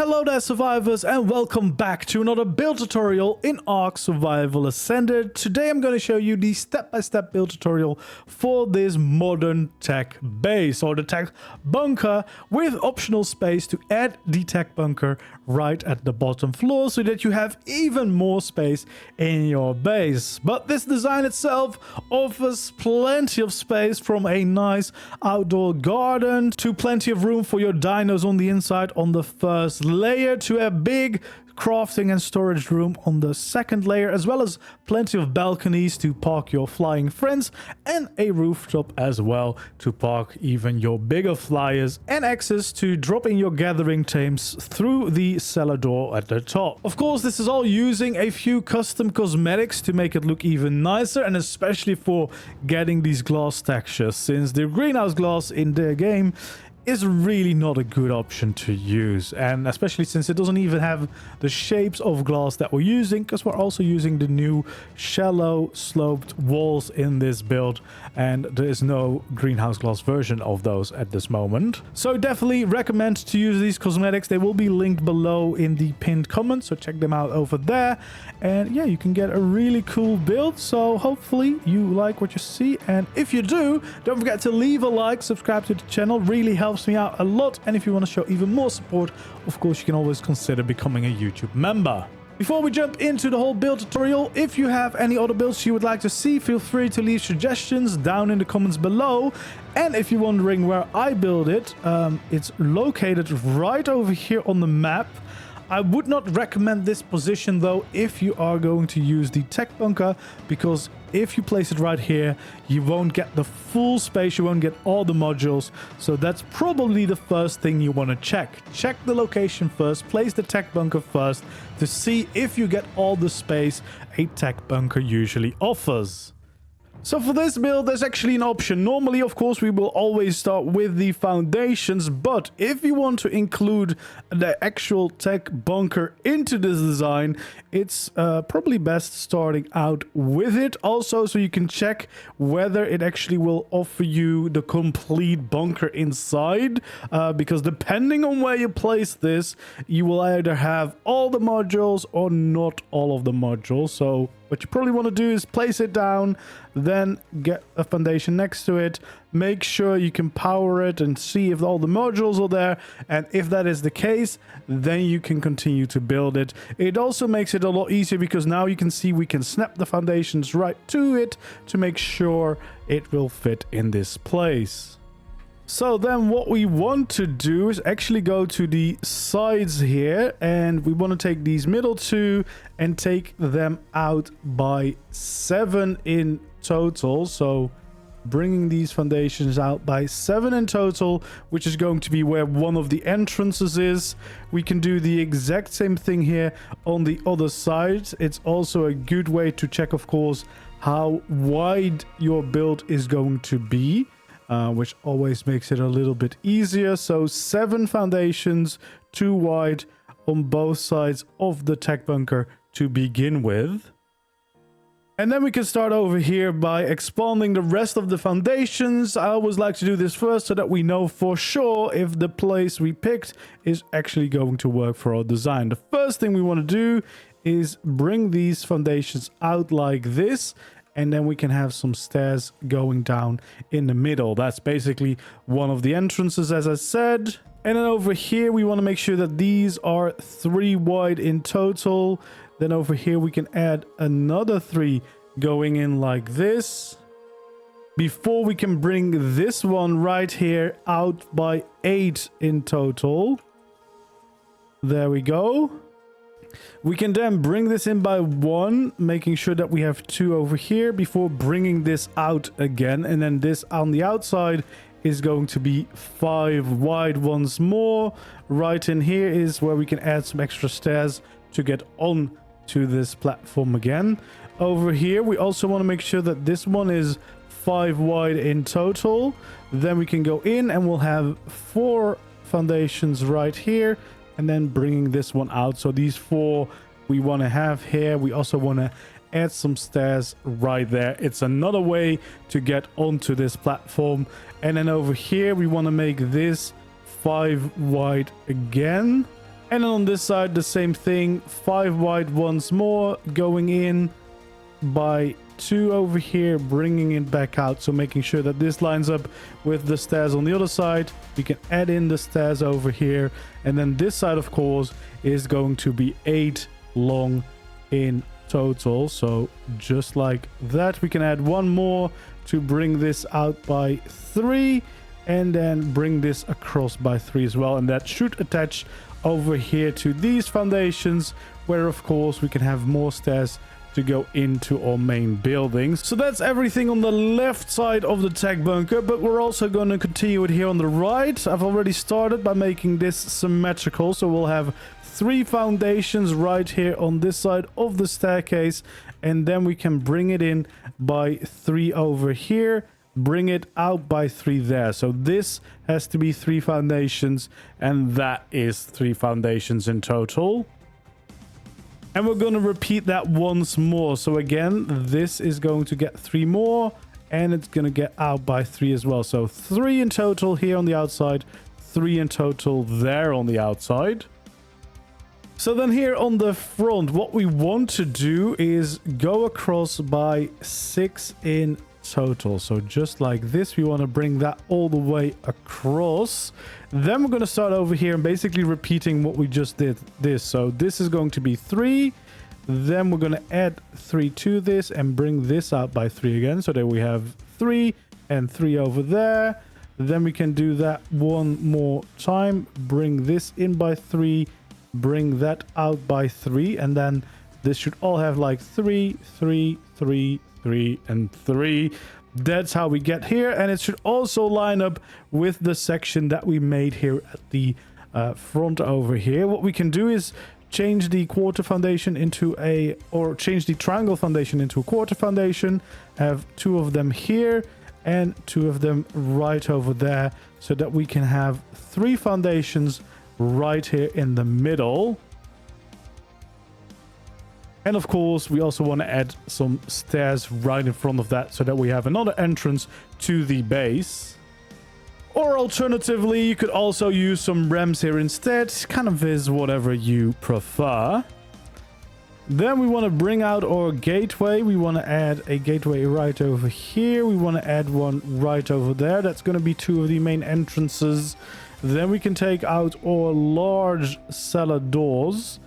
Hello there survivors, and welcome back to another build tutorial in ARK Survival Ascended. Today I'm going to show you the step-by-step build tutorial for this Modern Tek Base, or the Tek Bunker, with optional space to add the Tek Bunker right at the bottom floor so that you have even more space in your base. But this design itself offers plenty of space, from a nice outdoor garden to plenty of room for your dinos on the inside on the first layer, to a big crafting and storage room on the second layer, as well as plenty of balconies to park your flying friends, and a rooftop as well to park even your bigger flyers, and access to dropping your gathering tames through the cellar door at the top. Of course, this is all using a few custom cosmetics to make it look even nicer, and especially for getting these glass textures, since the greenhouse glass in the game is really not a good option to use, and especially since it doesn't even have the shapes of glass that we're using, because we're also using the new shallow sloped walls in this build, and there is no greenhouse glass version of those at this moment. So definitely recommend to use these cosmetics. They will be linked below in the pinned comment, so check them out over there. And yeah, you can get a really cool build, so hopefully you like what you see, and if you do, don't forget to leave a like, subscribe to the channel, really helps me out a lot. And if you want to show even more support, of course, you can always consider becoming a YouTube member. Before we jump into the whole build tutorial, if you have any other builds you would like to see, feel free to leave suggestions down in the comments below. And if you're wondering where I build it, it's located right over here on the map. I would not recommend this position though if you are going to use the Tek Bunker, because if you place it right here, you won't get the full space, you won't get all the modules. So that's probably the first thing you want to check. Check the location first, place the Tek Bunker first to see if you get all the space a Tek Bunker usually offers. So for this build, there's actually an option. Normally, of course, we will always start with the foundations, but if you want to include the actual Tek Bunker into this design, it's probably best starting out with it also, so you can check whether it actually will offer you the complete bunker inside, because depending on where you place this, you will either have all the modules or not all of the modules. So what you probably want to do is place it down, then get a foundation next to it, make sure you can power it and see if all the modules are there, and if that is the case, then you can continue to build it. It also makes it a lot easier because now you can see we can snap the foundations right to it to make sure it will fit in this place. So then what we want to do is actually go to the sides here, and we want to take these middle two and take them out by 7 in total. So bringing these foundations out by 7 in total, which is going to be where one of the entrances is. We can do the exact same thing here on the other side. It's also a good way to check, of course, how wide your build is going to be. Which always makes it a little bit easier. So 7 foundations, 2 wide on both sides of the Tek Bunker to begin with. And then we can start over here by expanding the rest of the foundations. I always like to do this first so that we know for sure if the place we picked is actually going to work for our design. The first thing we want to do is bring these foundations out like this. And then we can have some stairs going down in the middle. That's basically one of the entrances, as I said. And then over here, we want to make sure that these are 3 wide in total. Then over here, we can add another 3 going in like this, before we can bring this one right here out by 8 in total. There we go. We can then bring this in by 1, making sure that we have 2 over here before bringing this out again. And then this on the outside is going to be 5 wide once more. Right in here is where we can add some extra stairs to get on to this platform again. Over here, we also want to make sure that this one is 5 wide in total. Then we can go in and we'll have 4 foundations right here. And then bringing this one out. So these 4 we want to have here. We also want to add some stairs right there. It's another way to get onto this platform. And then over here, we want to make this 5 wide again. And then on this side, the same thing, 5 wide once more, going in by 2 over here, bringing it back out. So making sure that this lines up with the stairs on the other side. We can add in the stairs over here. And then this side, of course, is going to be 8 long in total. So just like that, we can add one more to bring this out by 3. And then bring this across by 3 as well. And that should attach over here to these foundations, where of course we can have more stairs to go into our main buildings. So that's everything on the left side of the Tek Bunker, but we're also going to continue it here on the right. I've already started by making this symmetrical, so we'll have 3 foundations right here on this side of the staircase, and then we can bring it in by 3 over here, bring it out by 3 there. So this has to be 3 foundations, and that is 3 foundations in total. And we're going to repeat that once more. So again, this is going to get 3 more, and it's going to get out by 3 as well. So 3 in total here on the outside, 3 in total there on the outside. So then here on the front, what we want to do is go across by 6 in total. So just like this, we want to bring that all the way across. Then we're going to start over here and basically repeating what we just did this. So this is going to be 3. Then we're going to add 3 to this and bring this out by 3 again, so that we have 3 and 3 over there. Then we can do that one more time, bring this in by 3, bring that out by 3, and then this should all have like 3, 3, 3, 3, and 3. That's how we get here, and it should also line up with the section that we made here at the front over here. What we can do is change the quarter foundation into or change the triangle foundation into a quarter foundation, have 2 of them here and 2 of them right over there, so that we can have 3 foundations right here in the middle. And of course, we also want to add some stairs right in front of that, so that we have another entrance to the base. Or alternatively, you could also use some ramps here instead. Kind of is whatever you prefer. Then we want to bring out our gateway. We want to add a gateway right over here. We want to add one right over there. That's going to be 2 of the main entrances. Then we can take out our large cellar doors.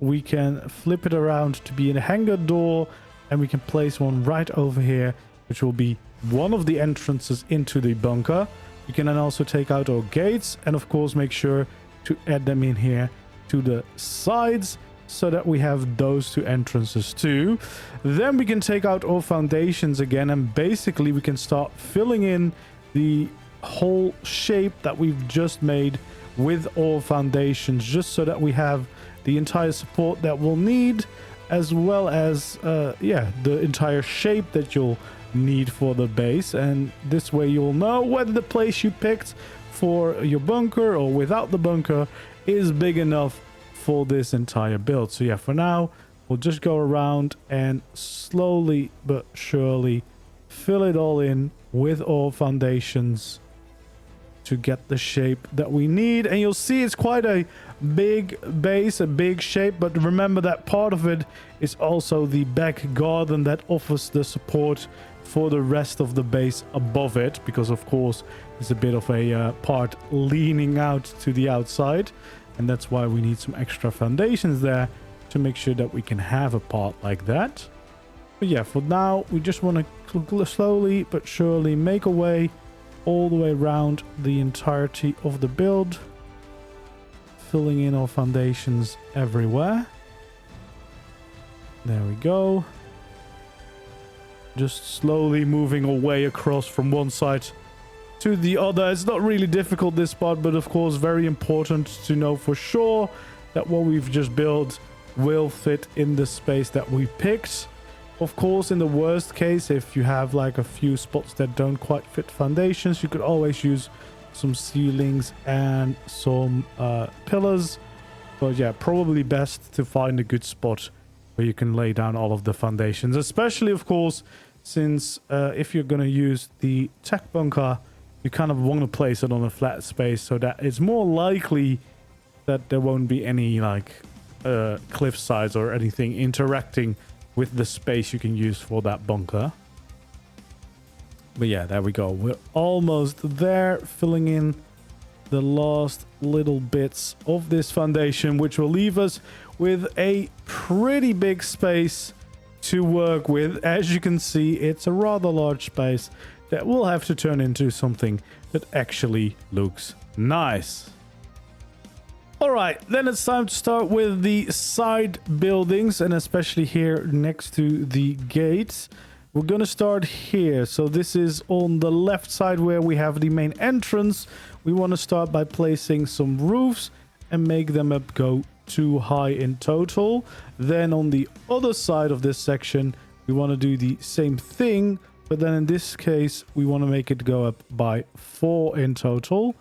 We can flip it around to be a hangar door, and we can place one right over here, which will be one of the entrances into the bunker. We can then also take out our gates, and of course make sure to add them in here to the sides, so that we have those 2 entrances too. Then we can take out our foundations again, and basically we can start filling in the whole shape that we've just made with all foundations, just so that we have the entire support that we'll need, as well as the entire shape that you'll need for the base. And this way you'll know whether the place you picked for your bunker or without the bunker is big enough for this entire build. So yeah, for now we'll just go around and slowly but surely fill it all in with all foundations to get the shape that we need. And you'll see it's quite a big base, a big shape, but remember that part of it is also the back garden that offers the support for the rest of the base above it, because of course there's a bit of a part leaning out to the outside, and that's why we need some extra foundations there to make sure that we can have a part like that. But yeah, for now we just want to slowly but surely make our way all the way around the entirety of the build, filling in our foundations everywhere. There we go. Just slowly moving our way across from one side to the other. It's not really difficult, this part, but of course very important to know for sure that what we've just built will fit in the space that we picked. Of course, in the worst case, if you have like a few spots that don't quite fit foundations, you could always use some ceilings and some pillars. But yeah, probably best to find a good spot where you can lay down all of the foundations, especially of course since if you're going to use the Tek Bunker, you kind of want to place it on a flat space so that it's more likely that there won't be any like cliff sides or anything interacting with the space you can use for that bunker. But yeah, there we go. We're almost there, filling in the last little bits of this foundation, which will leave us with a pretty big space to work with. As you can see, it's a rather large space that will have to turn into something that actually looks nice. Alright, then it's time to start with the side buildings, and especially here next to the gates. We're gonna start here. So this is on the left side where we have the main entrance. We want to start by placing some roofs and make them up go 2 high in total. Then on the other side of this section, we want to do the same thing, but then in this case, we want to make it go up by 4 in total.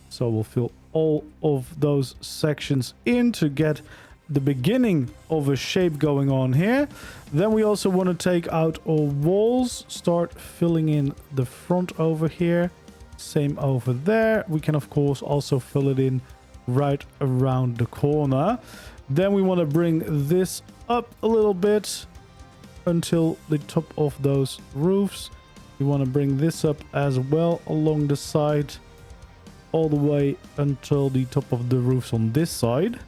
So we'll fill all of those sections in to get the beginning of a shape going on here. Then we also want to take out our walls, start filling in the front over here. Same over there. We can of course also fill it in right around the corner. Then we want to bring this up a little bit until the top of those roofs. We want to bring this up as well along the side, all the way until the top of the roofs on this side.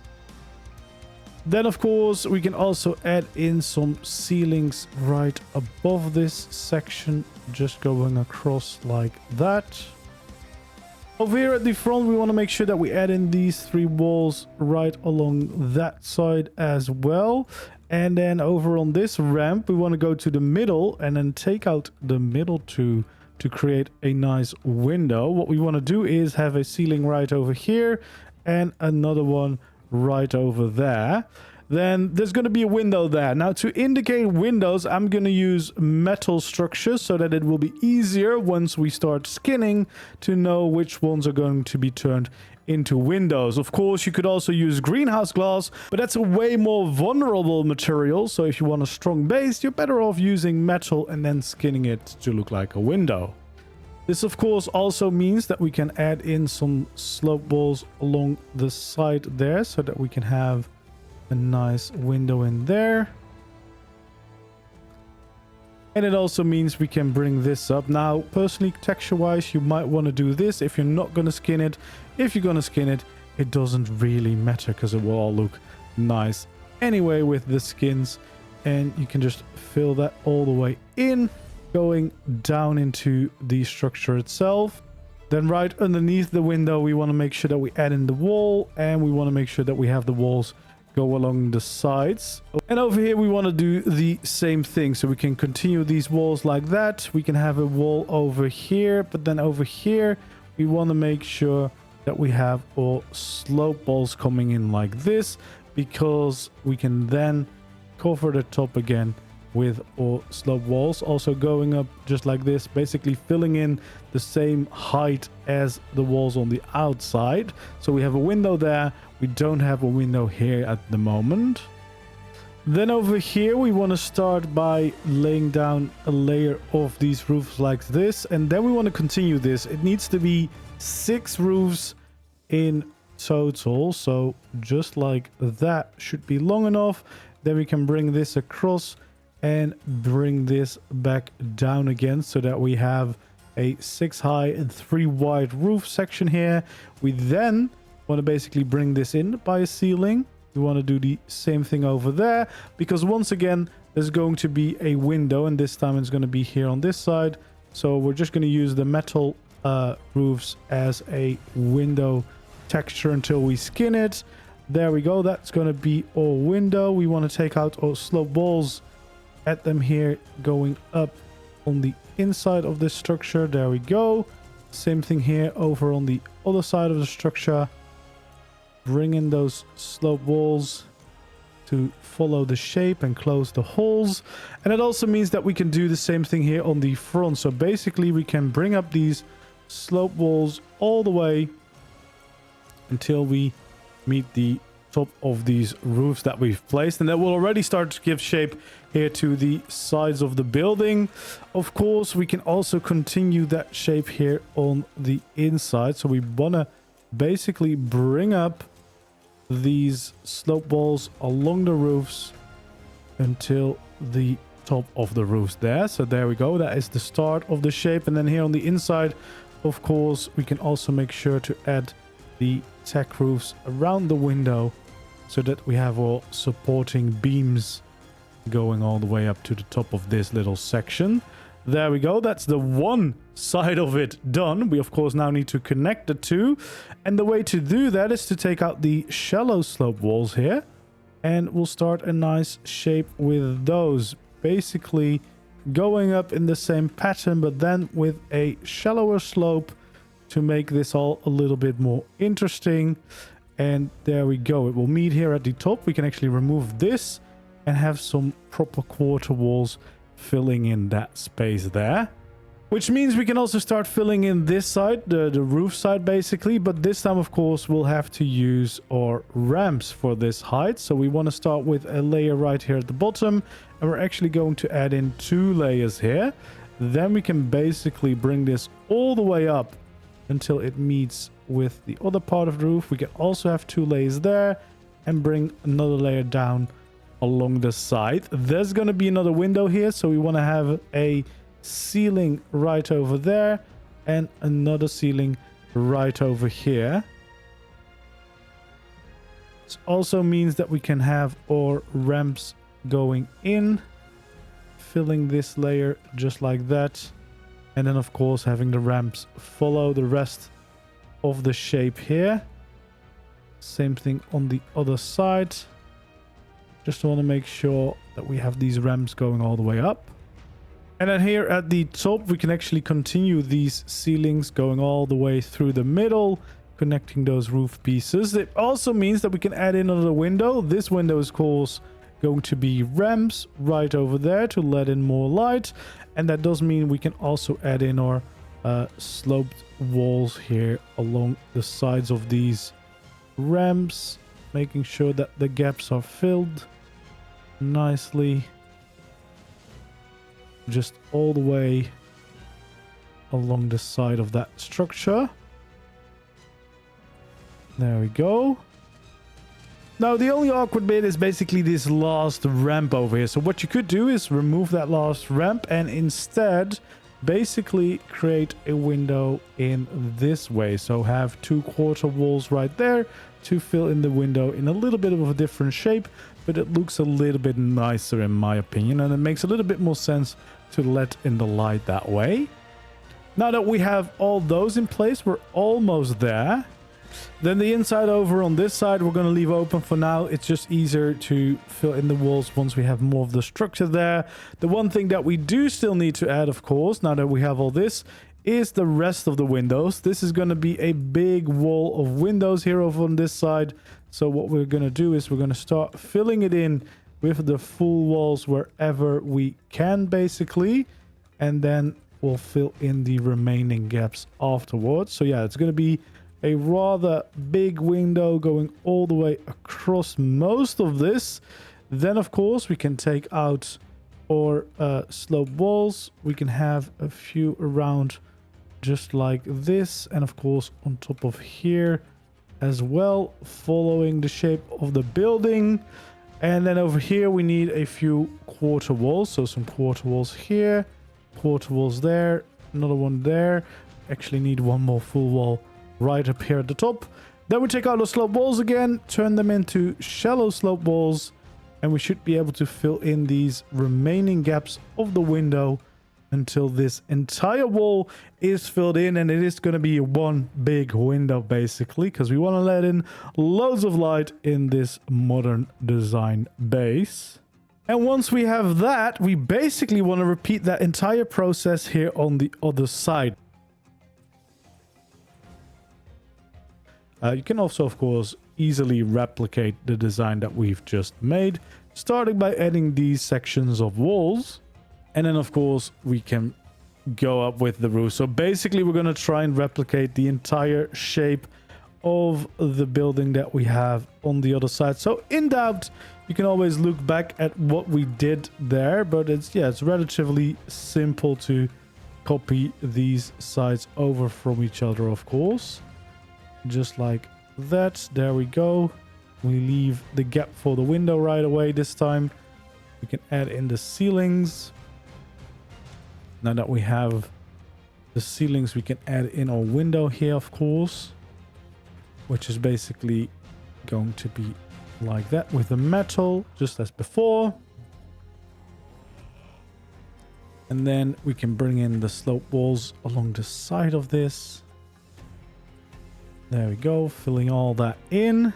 Then of course we can also add in some ceilings right above this section, just going across like that. Over here at the front, we want to make sure that we add in these 3 walls right along that side as well. And then over on this ramp, we want to go to the middle and then take out the middle to create a nice window. What we want to do is have a ceiling right over here and another one right over there. Then there's going to be a window there. Now to indicate windows, I'm going to use metal structures so that it will be easier once we start skinning to know which ones are going to be turned into windows. Of course, you could also use greenhouse glass, but that's a way more vulnerable material. So if you want a strong base, you're better off using metal and then skinning it to look like a window. This of course also means that we can add in some slope walls along the side there so that we can have a nice window in there. And it also means we can bring this up. Now, personally, texture-wise, you might want to do this if you're not going to skin it. If you're going to skin it, it doesn't really matter because it will all look nice anyway with the skins. And you can just fill that all the way in, going down into the structure itself. Then right underneath the window, we want to make sure that we add in the wall, and we want to make sure that we have the walls go along the sides. And over here we want to do the same thing, so we can continue these walls like that. We can have a wall over here, but then over here we want to make sure that we have our slope walls coming in like this, because we can then cover the top again with our slope walls, also going up just like this, basically filling in the same height as the walls on the outside. So we have a window there. We don't have a window here at the moment. Then over here we want to start by laying down a layer of these roofs like this, and then we want to continue this. It needs to be 6 roofs in total, so just like that should be long enough. Then we can bring this across and bring this back down again so that we have a 6 high and 3 wide roof section here. We then want to basically bring this in by a ceiling. We want to do the same thing over there, because once again there's going to be a window, and this time it's going to be here on this side. So we're just going to use the metal roofs as a window texture until we skin it. There we go. That's going to be our window. We want to take out our slope walls, add them here going up on the inside of this structure. There we go. Same thing here over on the other side of the structure. Bring in those slope walls to follow the shape and close the holes. And it also means that we can do the same thing here on the front. So basically we can bring up these slope walls all the way until we meet the top of these roofs that we've placed, and that will already start to give shape here to the sides of the building. Of course, we can also continue that shape here on the inside. So we want to basically bring up these slope walls along the roofs until the top of the roofs there. So there we go. That is the start of the shape. And then here on the inside, of course, we can also make sure to add the Tek roofs around the window so that we have all supporting beams going all the way up to the top of this little section. There we go. That's the one side of it done. We, of course, now need to connect the two. And the way to do that is to take out the shallow slope walls here. And we'll start a nice shape with those. Basically going up in the same pattern, but then with a shallower slope to make this all a little bit more interesting. And there we go. It will meet here at the top. We can actually remove this and have some proper quarter walls filling in that space there. Which means we can also start filling in this side, the roof side basically. But this time, of course, we'll have to use our ramps for this height. So we want to start with a layer right here at the bottom. And we're actually going to add in 2 layers here. Then we can basically bring this all the way up until it meets with the other part of the roof. We can also have 2 layers there and bring another layer down along the side. There's going to be another window here. So we want to have a ceiling right over there and another ceiling right over here. This also means that we can have our ramps going in, filling this layer just like that, and then of course having the ramps follow the rest of the shape here. Same thing on the other side. Just want to make sure that we have these ramps going all the way up. And then here at the top, we can actually continue these ceilings going all the way through the middle, connecting those roof pieces. It also means that we can add in another window. This window is, of course, going to be ramps right over there to let in more light. And that does mean we can also add in our sloped walls here along the sides of these ramps, making sure that the gaps are filled nicely. Just all the way along the side of that structure. There we go. Now the only awkward bit is basically this last ramp over here. So what you could do is remove that last ramp and instead basically create a window in this way. So have 2 quarter walls right there to fill in the window in a little bit of a different shape, but it looks a little bit nicer in my opinion, and it makes a little bit more sense to let in the light that way. Now that we have all those in place, we're almost there. Then the inside over on this side, we're going to leave open for now. It's just easier to fill in the walls once we have more of the structure there. The one thing that we do still need to add, of course, now that we have all this, is the rest of the windows. This is going to be a big wall of windows here over on this side. So what we're going to do is we're going to start filling it in with the full walls wherever we can, basically. And then we'll fill in the remaining gaps afterwards. So yeah, it's going to be a rather big window going all the way across most of this. Then, of course, we can take out our slope walls. We can have a few around just like this. And, of course, on top of here as well, following the shape of the building. And then over here, we need a few quarter walls. So some quarter walls here, quarter walls there, another one there. Actually need one more full wall right up here at the top. Then we take out the slope walls again, turn them into shallow slope walls, and we should be able to fill in these remaining gaps of the window until this entire wall is filled in. And it is going to be one big window basically, because we want to let in loads of light in this modern design base. And once we have that, we basically want to repeat that entire process here on the other side. You can also, of course, easily replicate the design that we've just made, starting by adding these sections of walls. And then, of course, we can go up with the roof. So basically, we're going to try and replicate the entire shape of the building that we have on the other side. So in doubt, you can always look back at what we did there. But it's relatively simple to copy these sides over from each other, of course. Just like that. There we go. We leave the gap for the window right away this time. We can add in the ceilings. Now that we have the ceilings, we can add in our window here, of course, which is basically going to be like that with the metal, just as before. And then we can bring in the slope walls along the side of this. There we go, filling all that in.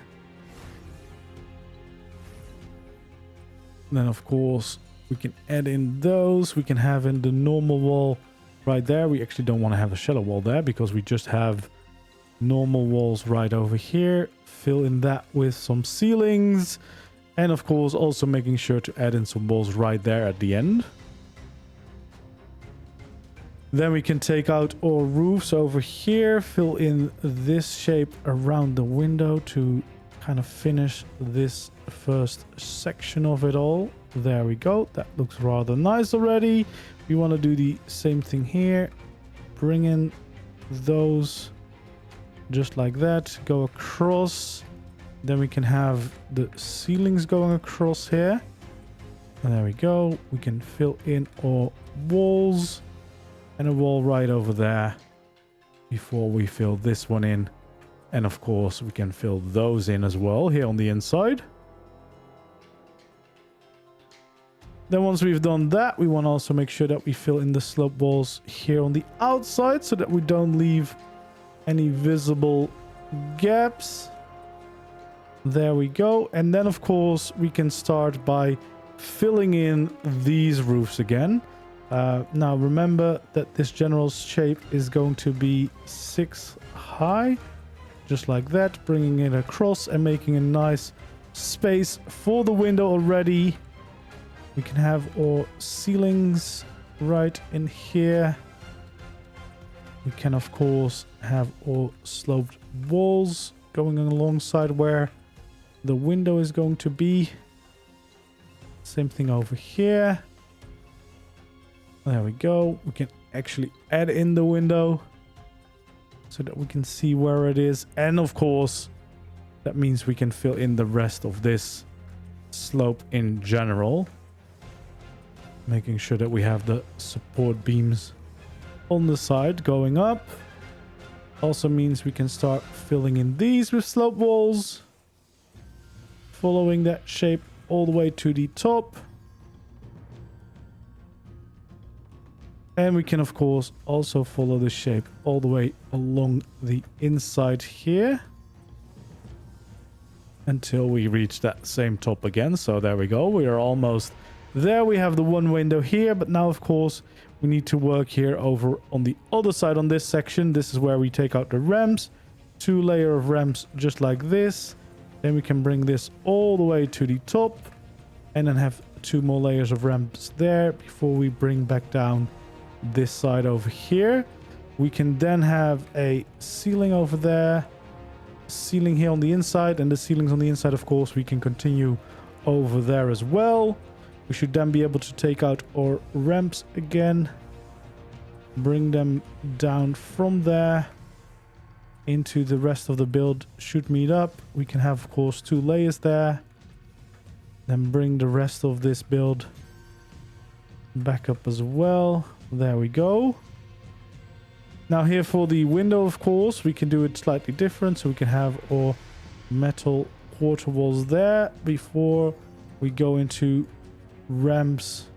Then, of course, we can add in those. We can have in the normal wall right there. We actually don't want to have a shallow wall there because we just have normal walls right over here. Fill in that with some ceilings. And, of course, also making sure to add in some walls right there at the end. Then we can take out our roofs over here. Fill in this shape around the window to kind of finish this first section of it all. There we go. That looks rather nice already. We want to do the same thing here. Bring in those just like that. Go across. Then we can have the ceilings going across here. And there we go. We can fill in our walls. And a wall right over there before we fill this one in. And of course, we can fill those in as well here on the inside. Then once we've done that, we want to also make sure that we fill in the slope walls here on the outside so that we don't leave any visible gaps. There we go. And then, of course, we can start by filling in these roofs again. Now remember that this general shape is going to be 6 high, just like that, bringing it across and making a nice space for the window already. We can have our ceilings right in here. We can, of course, have our sloped walls going alongside where the window is going to be. Same thing over here. There we go. We can actually add in the window so that we can see where it is. And of course, that means we can fill in the rest of this slope in general. Making sure that we have the support beams on the side going up. Also means we can start filling in these with slope walls. Following that shape all the way to the top. And we can, of course, also follow the shape all the way along the inside here. Until we reach that same top again. So there we go. We are almost there. We have the one window here. But now, of course, we need to work here over on the other side on this section. This is where we take out the ramps. 2 layers of ramps just like this. Then we can bring this all the way to the top. And then have 2 more layers of ramps there before we bring back down this side over here. We can then have a ceiling over there, ceiling here on the inside, and the ceilings on the inside, of course, we can continue over there as well. We should then be able to take out our ramps again, bring them down from there into the rest of the build should meet up. We can have, of course, 2 layers there, then bring the rest of this build back up as well. There we go. Now here for the window, of course, we can do it slightly different. So we can have our metal quarter walls there before we go into ramps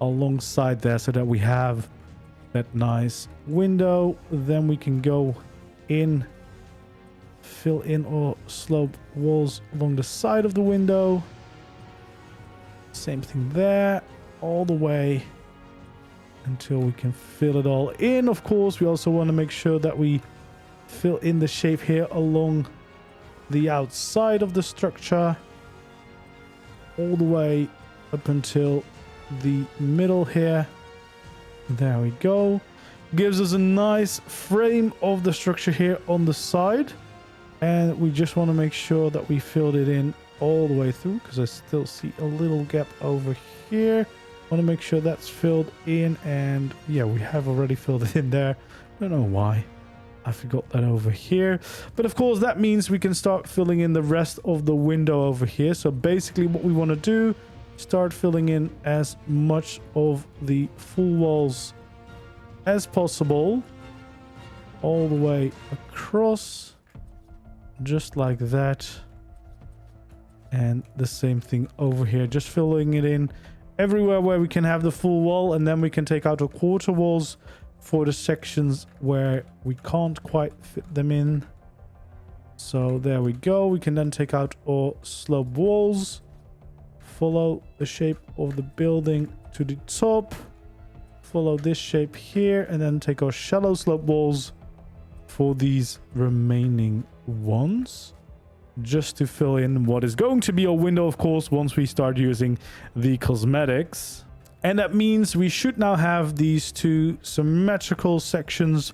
alongside there so that we have that nice window. Then we can go in, fill in our slope walls along the side of the window. Same thing there, all the way until we can fill it all in. Of course, we also want to make sure that we fill in the shape here along the outside of the structure all the way up until the middle here. There we go. Gives us a nice frame of the structure here on the side. And we just want to make sure that we filled it in all the way through, because I still see a little gap over here. Want to make sure that's filled in, and yeah, we have already filled it in there. Don't know why. I forgot that over here. But of course, that means we can start filling in the rest of the window over here. So basically what we want to do, start filling in as much of the full walls as possible. All the way across. Just like that. And the same thing over here. Just filling it in everywhere where we can have the full wall. And then we can take out our quarter walls for the sections where we can't quite fit them in. So there we go. We can then take out our slope walls. Follow the shape of the building to the top. Follow this shape here. And then take our shallow slope walls for these remaining ones. Just to fill in what is going to be a window, of course, once we start using the cosmetics. And that means we should now have these two symmetrical sections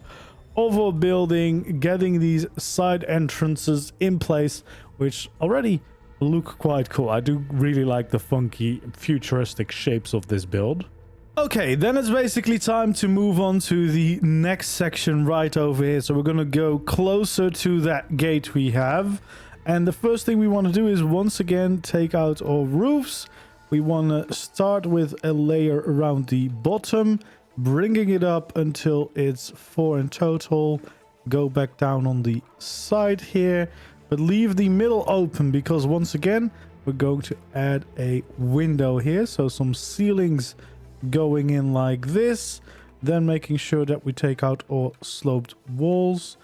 of our building, getting these side entrances in place, which already look quite cool. I do really like the funky futuristic shapes of this build. Okay, then it's basically time to move on to the next section right over here. So we're going to go closer to that gate we have. And the first thing we want to do is once again take out our roofs. We want to start with a layer around the bottom, bringing it up until it's 4 in total. Go back down on the side here, but leave the middle open because once again, we're going to add a window here. So some ceilings going in like this, then making sure that we take out our sloped walls,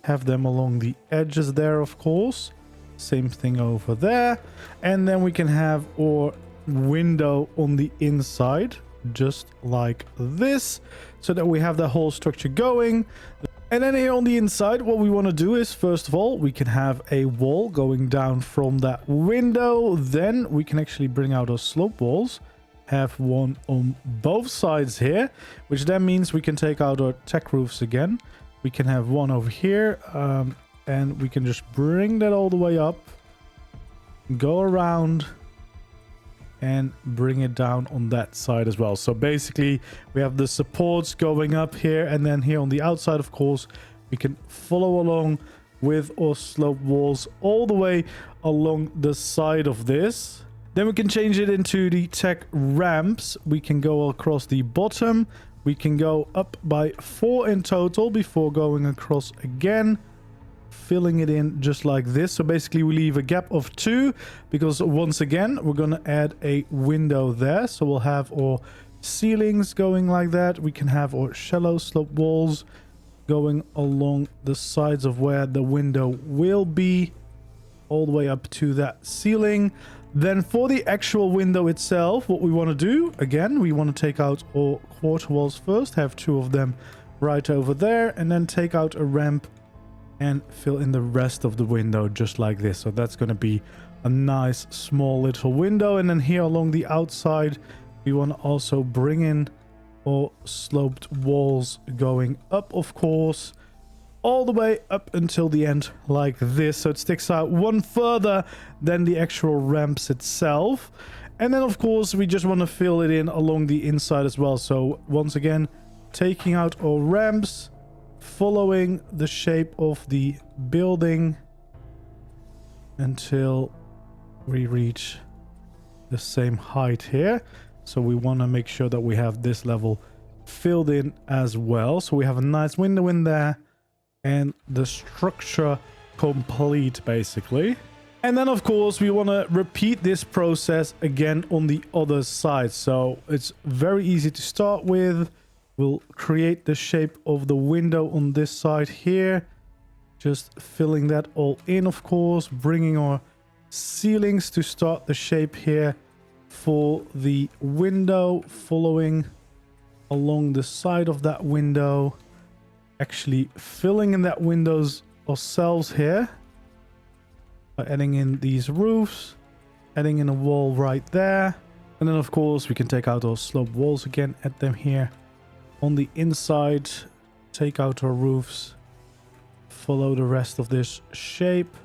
have them along the edges there, of course. Same thing over there. And then we can have our window on the inside just like this, so that we have the whole structure going. And then here on the inside, what we want to do is, first of all, we can have a wall going down from that window. Then we can actually bring out our slope walls, have one on both sides here, which then means we can take out our tech roofs again. We can have one over here, and we can just bring that all the way up, go around, and bring it down on that side as well. So basically we have the supports going up here, and then here on the outside, of course, we can follow along with our slope walls all the way along the side of this. Then we can change it into the tech ramps. We can go across the bottom. We can go up by 4 in total before going across again, filling it in just like this. So basically we leave a gap of 2 because once again we're going to add a window there. So we'll have our ceilings going like that. We can have our shallow slope walls going along the sides of where the window will be, all the way up to that ceiling. Then for the actual window itself, what we want to do, again, we want to take out our quarter walls first, have 2 of them right over there, and then take out a ramp and fill in the rest of the window just like this. So that's going to be a nice small little window. And then here along the outside, we want to also bring in our sloped walls going up, of course, all the way up until the end like this. So it sticks out one further than the actual ramps itself. And then, of course, we just want to fill it in along the inside as well. So once again, taking out our ramps, following the shape of the building until we reach the same height here. So we want to make sure that we have this level filled in as well. So we have a nice window in there and the structure complete basically. And then of course we want to repeat this process again on the other side. So it's very easy to start with. We'll create the shape of the window on this side here. Just filling that all in, of course. Bringing our ceilings to start the shape here for the window. Following along the side of that window. Actually filling in that windows ourselves here. By adding in these roofs. Adding in a wall right there. And then, of course, we can take out our slope walls again. Add them here. On the inside, take out our roofs, follow the rest of this shape,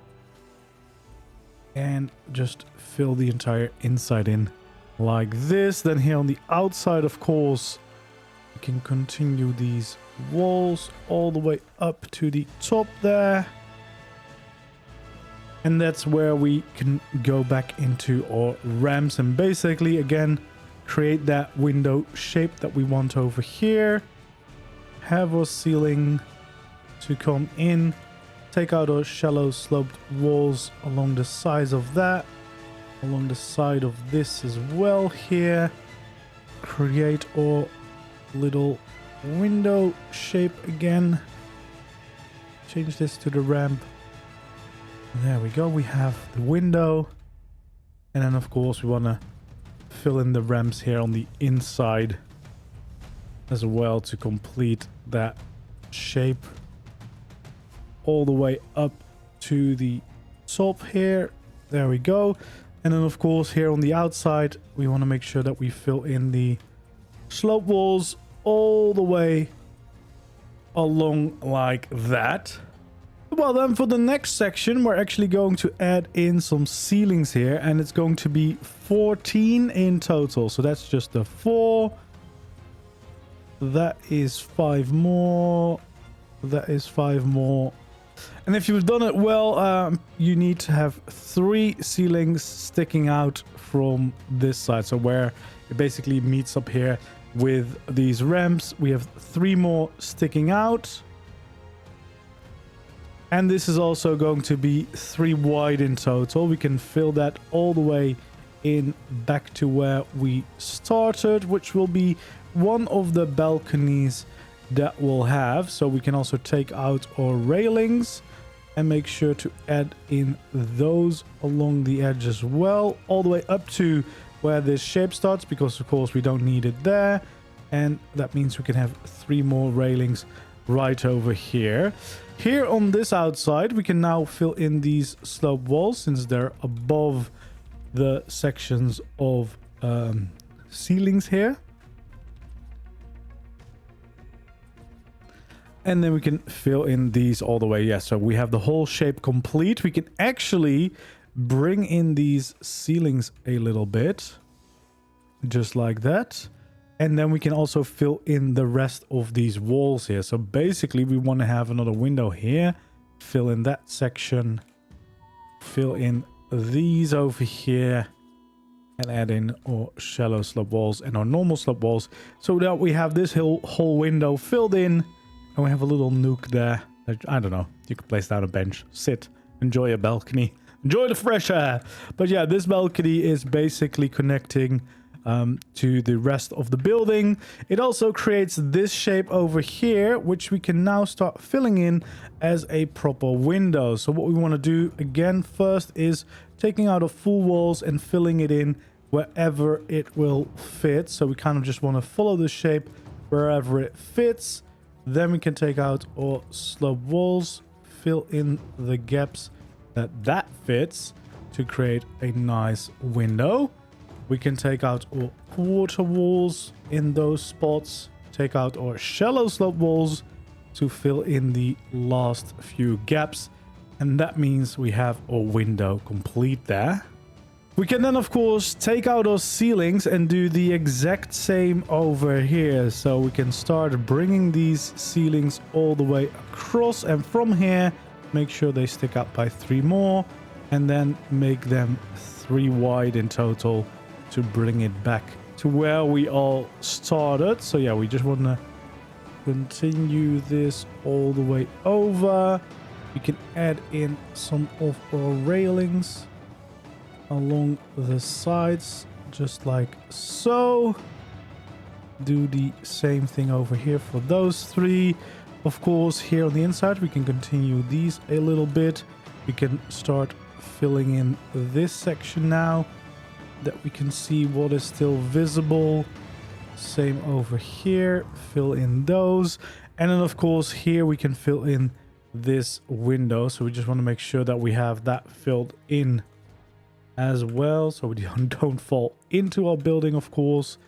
and just fill the entire inside in like this. Then here on the outside, of course, we can continue these walls all the way up to the top there. And that's where we can go back into our ramps and basically, again, create that window shape that we want over here. Have our ceiling to come in. Take out our shallow sloped walls along the sides of that. Along the side of this as well here. Create our little window shape again. Change this to the ramp. There we go. We have the window. And then, of course, we want to fill in the ramps here on the inside as well to complete that shape all the way up to the top here. There we go. And then, of course, here on the outside, we want to make sure that we fill in the slope walls all the way along like that. Well, then for the next section, we're actually going to add in some ceilings here, and it's going to be 14 in total. So that's just the 4. That is 5 more. That is 5 more. And if you've done it well, you need to have 3 ceilings sticking out from this side. So where it basically meets up here with these ramps, we have 3 more sticking out. And this is also going to be 3 wide in total. We can fill that all the way in back to where we started, which will be one of the balconies that we'll have. So we can also take out our railings and make sure to add in those along the edge as well, all the way up to where this shape starts, because of course we don't need it there. And that means we can have 3 more railings right over here. Here on this outside, we can now fill in these slope walls since they're above the sections of ceilings here. And then we can fill in these all the way. Yeah, so we have the whole shape complete. We can actually bring in these ceilings a little bit, just like that. And then we can also fill in the rest of these walls here. So basically we want to have another window here. Fill in that section. Fill in these over here. And add in our shallow slope walls and our normal slope walls. So that we have this whole window filled in. And we have a little nook there. I don't know. You can place down a bench. Sit. Enjoy a balcony. Enjoy the fresh air. But yeah, this balcony is basically connecting to the rest of the building. It also creates this shape over here, which we can now start filling in as a proper window. So what we want to do again first is taking out our full walls and filling it in wherever it will fit. So we kind of just want to follow the shape wherever it fits. Then we can take out our slope walls, fill in the gaps that fits to create a nice window. We can take out our quarter walls in those spots, take out our shallow slope walls to fill in the last few gaps. And that means we have our window complete there. We can then, of course, take out our ceilings and do the exact same over here. So we can start bringing these ceilings all the way across. And from here, make sure they stick out by 3 more. And then make them 3 wide in total to bring it back to where we all started. So yeah, we just want to continue this all the way over. We can add in some of our railings along the sides, just like so. Do the same thing over here for those 3. Of course, here on the inside, we can continue these a little bit. We can start filling in this section now, that we can see what is still visible. Same over here, fill in those. And then of course here we can fill in this window. So we just want to make sure that we have that filled in as well, so we don't fall into our building, of course.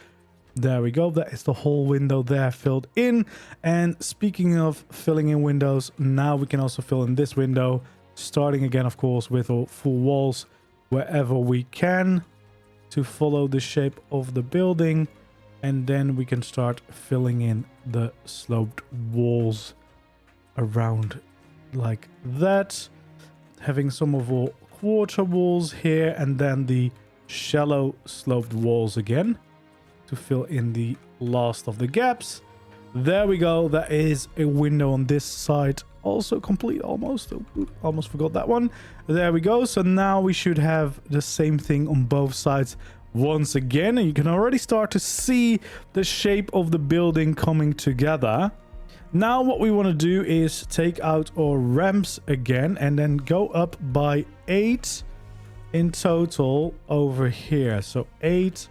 There we go. That is the whole window there filled in. And speaking of filling in windows, now we can also fill in this window, starting again, of course, with our full walls wherever we can to follow the shape of the building. And then we can start filling in the sloped walls around like that. Having some of our quarter walls here, and then the shallow sloped walls again to fill in the last of the gaps. There we go. That is a window on this side. Also complete almost. Almost forgot that one. There we go. So now we should have the same thing on both sides once again. And you can already start to see the shape of the building coming together. Now what we want to do is take out our ramps again and then go up by 8 in total over here. So 8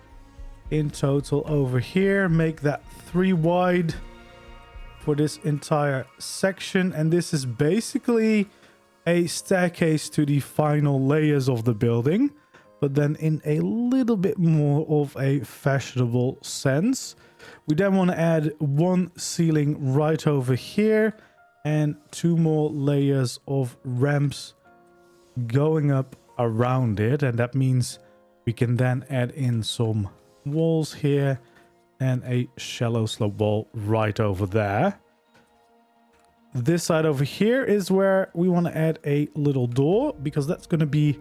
in total over here. Make that 3 wide for this entire section. And this is basically a staircase to the final layers of the building, but then in a little bit more of a fashionable sense. We then want to add 1 ceiling right over here and 2 more layers of ramps going up around it. And that means we can then add in some walls here and a shallow slope wall right over there. This side over here is where we want to add a little door, because that's going to be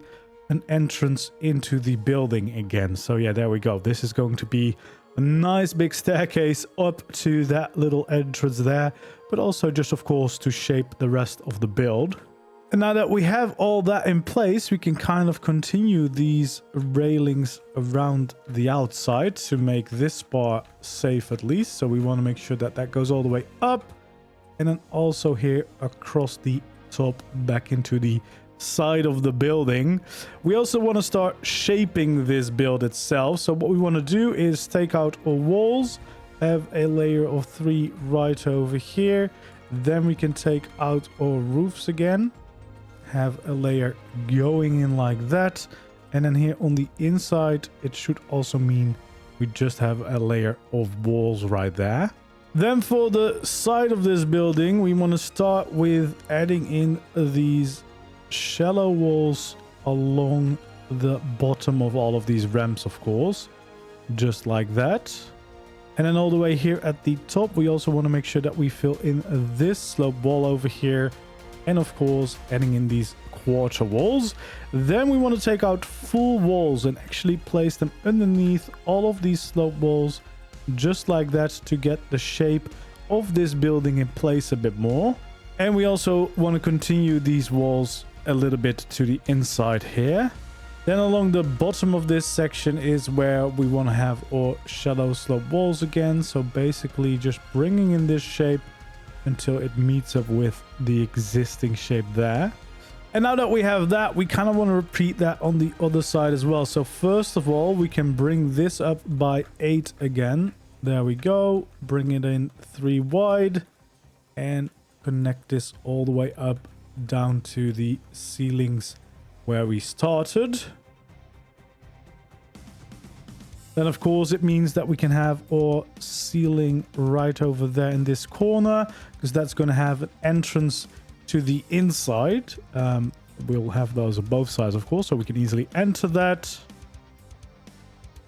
an entrance into the building again. So yeah, there we go. This is going to be a nice big staircase up to that little entrance there, but also just, of course, to shape the rest of the build. And now that we have all that in place, we can kind of continue these railings around the outside to make this part safe at least. So we want to make sure that that goes all the way up, and then also here across the top back into the side of the building. We also want to start shaping this build itself. So what we want to do is take out our walls, have a layer of 3 right over here. Then we can take out our roofs again, have a layer going in like that, and then here on the inside it should also mean we just have a layer of walls right there. Then for the side of this building, we want to start with adding in these shallow walls along the bottom of all of these ramps, of course, just like that. And then all the way here at the top, we also want to make sure that we fill in this slope wall over here, and of course adding in these quarter walls. Then we want to take out full walls and actually place them underneath all of these slope walls, just like that, to get the shape of this building in place a bit more. And we also want to continue these walls a little bit to the inside here. Then along the bottom of this section is where we want to have our shallow slope walls again. So basically just bringing in this shape until it meets up with the existing shape there. And now that we have that, we kind of want to repeat that on the other side as well. So first of all, we can bring this up by 8 again. There we go. Bring it in 3 wide and connect this all the way up down to the ceilings where we started. Then of course it means that we can have our ceiling right over there in this corner, because that's going to have an entrance to the inside. We'll have those on both sides, of course, so we can easily enter that.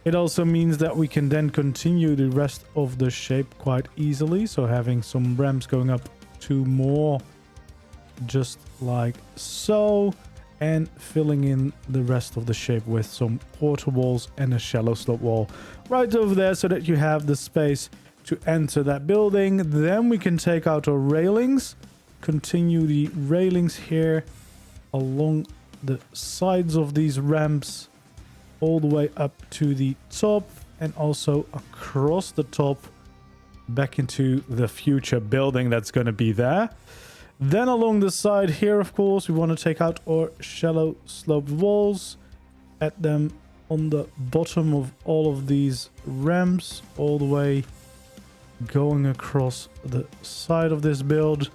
It also means that we can then continue the rest of the shape quite easily. So having some ramps going up 2 more, just like so, and filling in the rest of the shape with some quarter walls and a shallow slope wall right over there, so that you have the space to enter that building. Then we can take out our railings, continue the railings here along the sides of these ramps all the way up to the top, and also across the top back into the future building that's going to be there. Then along the side here, of course, we want to take out our shallow sloped walls, add them on the bottom of all of these ramps, all the way going across the side of this build.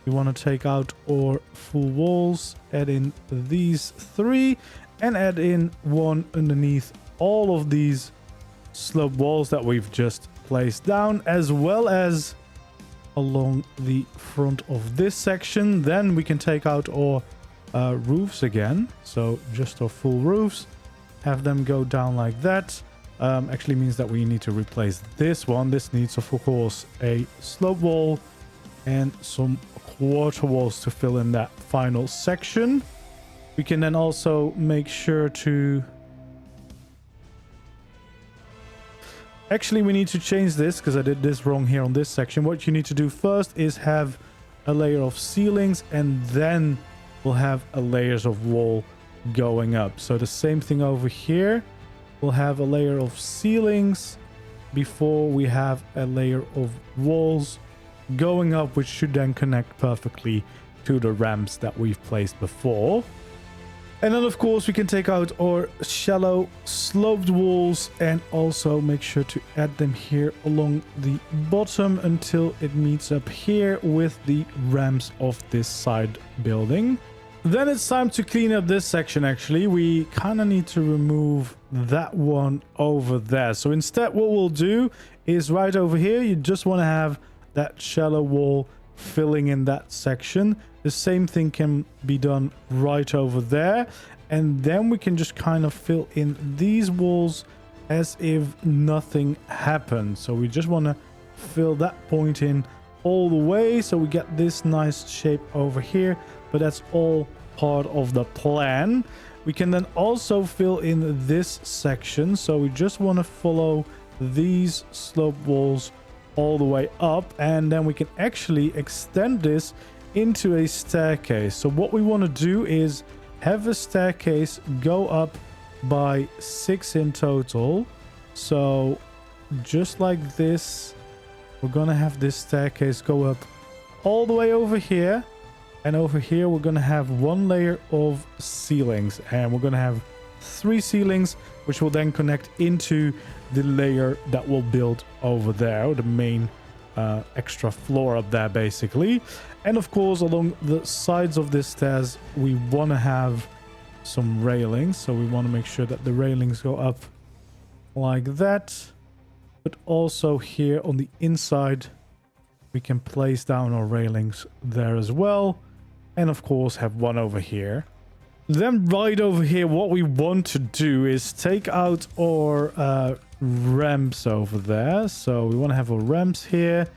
We want to take out our full walls, add in these 3, and add in 1 underneath all of these slope walls that we've just placed down, as well as along the front of this section. Then we can take out our roofs again, so just our full roofs, have them go down like that, actually means that we need to replace this one. This needs, of course, a slope wall and some quarter walls to fill in that final section. We can then also make sure to... Actually, we need to change this because I did this wrong here on this section. What you need to do first is have a layer of ceilings, and then we'll have a layers of wall going up. So the same thing over here. We'll have a layer of ceilings before we have a layer of walls going up, which should then connect perfectly to the ramps that we've placed before. And then, of course, we can take out our shallow sloped walls and also make sure to add them here along the bottom until it meets up here with the ramps of this side building. Then it's time to clean up this section. Actually, we kind of need to remove that one over there. So instead, what we'll do is right over here, you just want to have that shallow wall filling in that section. The same thing can be done right over there, and then we can just kind of fill in these walls as if nothing happened. So we just want to fill that point in all the way so we get this nice shape over here, but that's all part of the plan. We can then also fill in this section, so we just want to follow these slope walls all the way up, and then we can actually extend this into a staircase. So what we want to do is have a staircase go up by 6 in total. So just like this, we're gonna have this staircase go up all the way over here, and over here we're gonna have one layer of ceilings, and we're gonna have 3 ceilings, which will then connect into the layer that we'll build over there, the main extra floor up there basically. And of course, along the sides of this stairs we want to have some railings, so we want to make sure that the railings go up like that, but also here on the inside we can place down our railings there as well, and of course have one over here. Then right over here, what we want to do is take out our ramps over there. So we want to have our ramps here,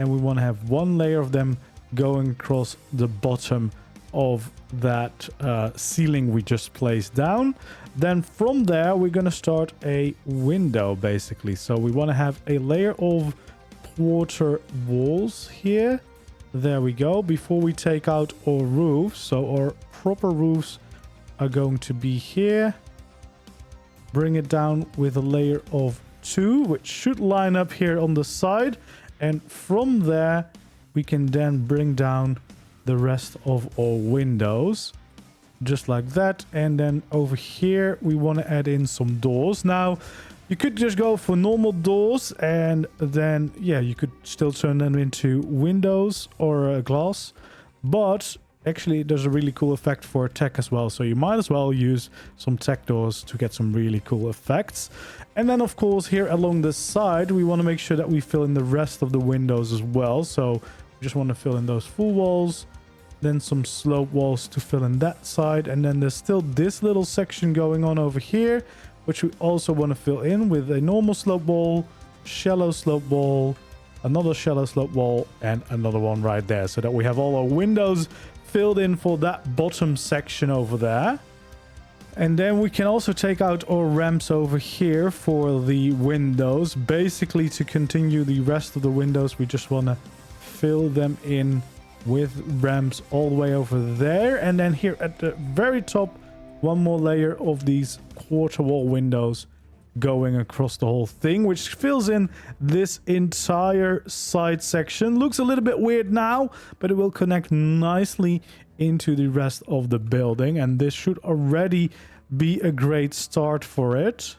and we want to have one layer of them going across the bottom of that ceiling we just placed down. Then from there, we're going to start a window basically. So we want to have a layer of quarter walls here. There we go. Before we take out our roofs, so our proper roofs are going to be here. Bring it down with a layer of 2, which should line up here on the side, and from there we can then bring down the rest of our windows just like that. And then over here we want to add in some doors. Now you could just go for normal doors, and then yeah, you could still turn them into windows or glass, but actually there's a really cool effect for Tek as well, so you might as well use some Tek doors to get some really cool effects. And then of course here along the side we want to make sure that we fill in the rest of the windows as well. So we just want to fill in those full walls, then some slope walls to fill in that side, and then there's still this little section going on over here, which we also want to fill in with a normal slope wall, shallow slope wall, another shallow slope wall, and another one right there, so that we have all our windows filled in for that bottom section over there. And then we can also take out our ramps over here for the windows. Basically, to continue the rest of the windows, we just want to fill them in with ramps all the way over there. And then here at the very top, one more layer of these quarter wall windows going across the whole thing, which fills in this entire side section. Looks a little bit weird now, but it will connect nicely into the rest of the building, and this should already be a great start for it.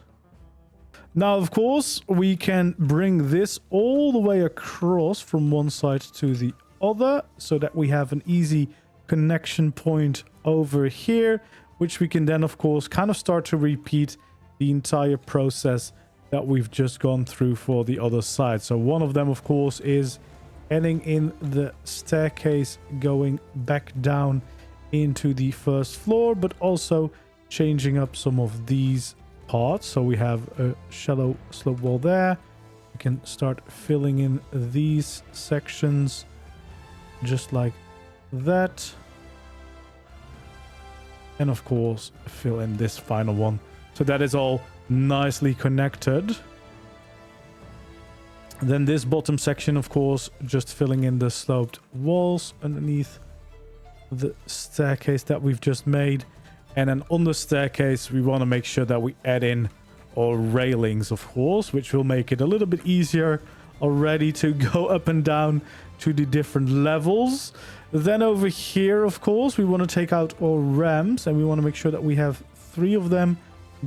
Now of course we can bring this all the way across from one side to the other, so that we have an easy connection point over here, which we can then of course kind of start to repeat the entire process that we've just gone through for the other side. So one of them of course is adding in the staircase going back down into the first floor, but also changing up some of these part. So we have a shallow slope wall there. We can start filling in these sections just like that. And of course, fill in this final one. So that is all nicely connected. Then this bottom section, of course, just filling in the sloped walls underneath the staircase that we've just made. And then on the staircase, we want to make sure that we add in our railings, of course, which will make it a little bit easier already to go up and down to the different levels. Then over here, of course, we want to take out our ramps, and we want to make sure that we have 3 of them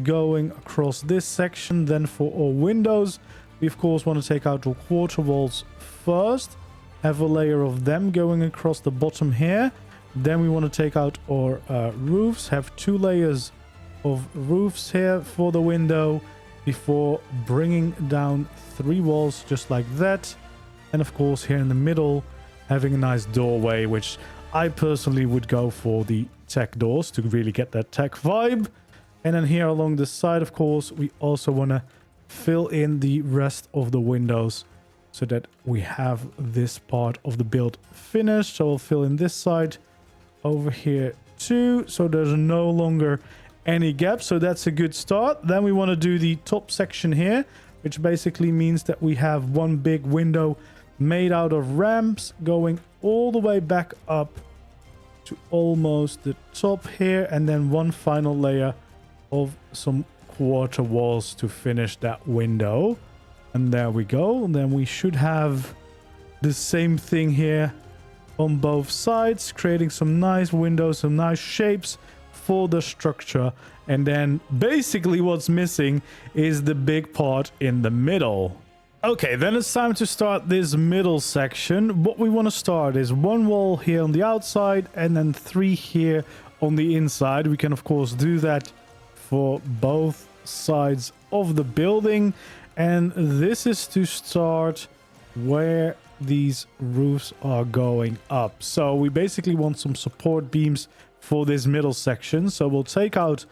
going across this section. Then for our windows, we of course want to take out the quarter walls first, have a layer of them going across the bottom here. Then we want to take out our roofs, have 2 layers of roofs here for the window before bringing down 3 walls just like that. And of course here in the middle, having a nice doorway, which I personally would go for the tech doors to really get that tech vibe. And then here along the side, of course, we also want to fill in the rest of the windows so that we have this part of the build finished. So I'll fill in this side over here too, so there's no longer any gaps. So that's a good start. Then we want to do the top section here, which basically means that we have one big window made out of ramps going all the way back up to almost the top here, and then one final layer of some quarter walls to finish that window. And there we go. And then we should have the same thing here on both sides, creating some nice windows, some nice shapes for the structure. And then basically what's missing is the big part in the middle. Okay, then it's time to start this middle section. What we want to start is 1 wall here on the outside and then 3 here on the inside. We can of course do that for both sides of the building, and this is to start where these roofs are going up. So we basically want some support beams for this middle section. So we'll take out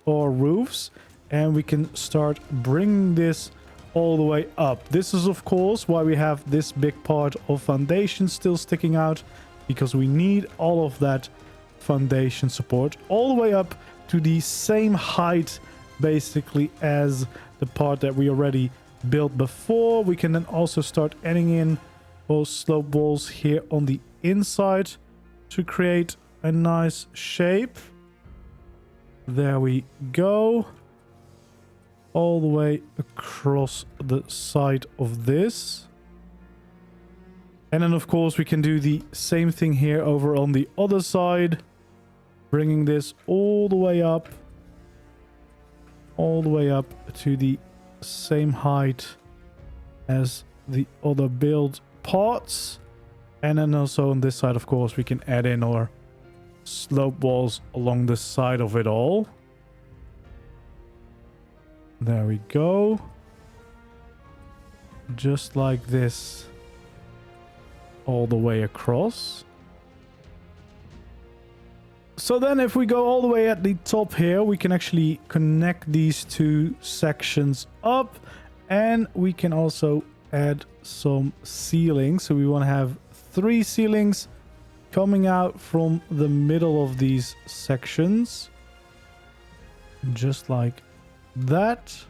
our roofs and we can start bringing this all the way up. This is of course why we have this big part of foundation still sticking out, because we need all of that foundation support all the way up to the same height basically as the part that we already built before. We can then also start adding in those slope walls here on the inside to create a nice shape. There we go. All the way across the side of this. And then of course we can do the same thing here over on the other side, bringing this all the way up to the same height as the other build parts. And then also on this side, of course, we can add in our slope walls along the side of it all. There we go. Just like this all the way across. So then if we go all the way at the top here, we can actually connect these 2 sections up, and we can also add some ceilings. So we want to have 3 ceilings coming out from the middle of these sections. Just like that.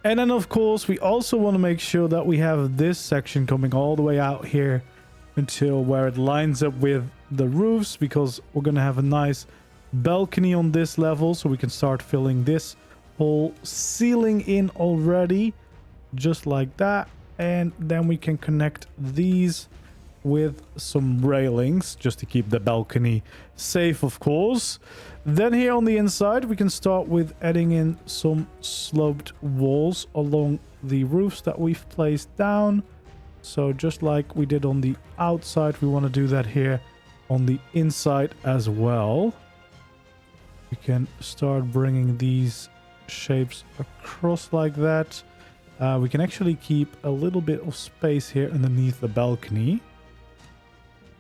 And then of course we also want to make sure that we have this section coming all the way out here until where it lines up with the roofs, because we're going to have a nice balcony on this level, so we can start filling this whole ceiling in already just like that. And then we can connect these with some railings just to keep the balcony safe, of course. Then here on the inside we can start with adding in some sloped walls along the roofs that we've placed down. So just like we did on the outside, we want to do that here on the inside as well. We can start bringing these shapes across like that. We can actually keep a little bit of space here underneath the balcony.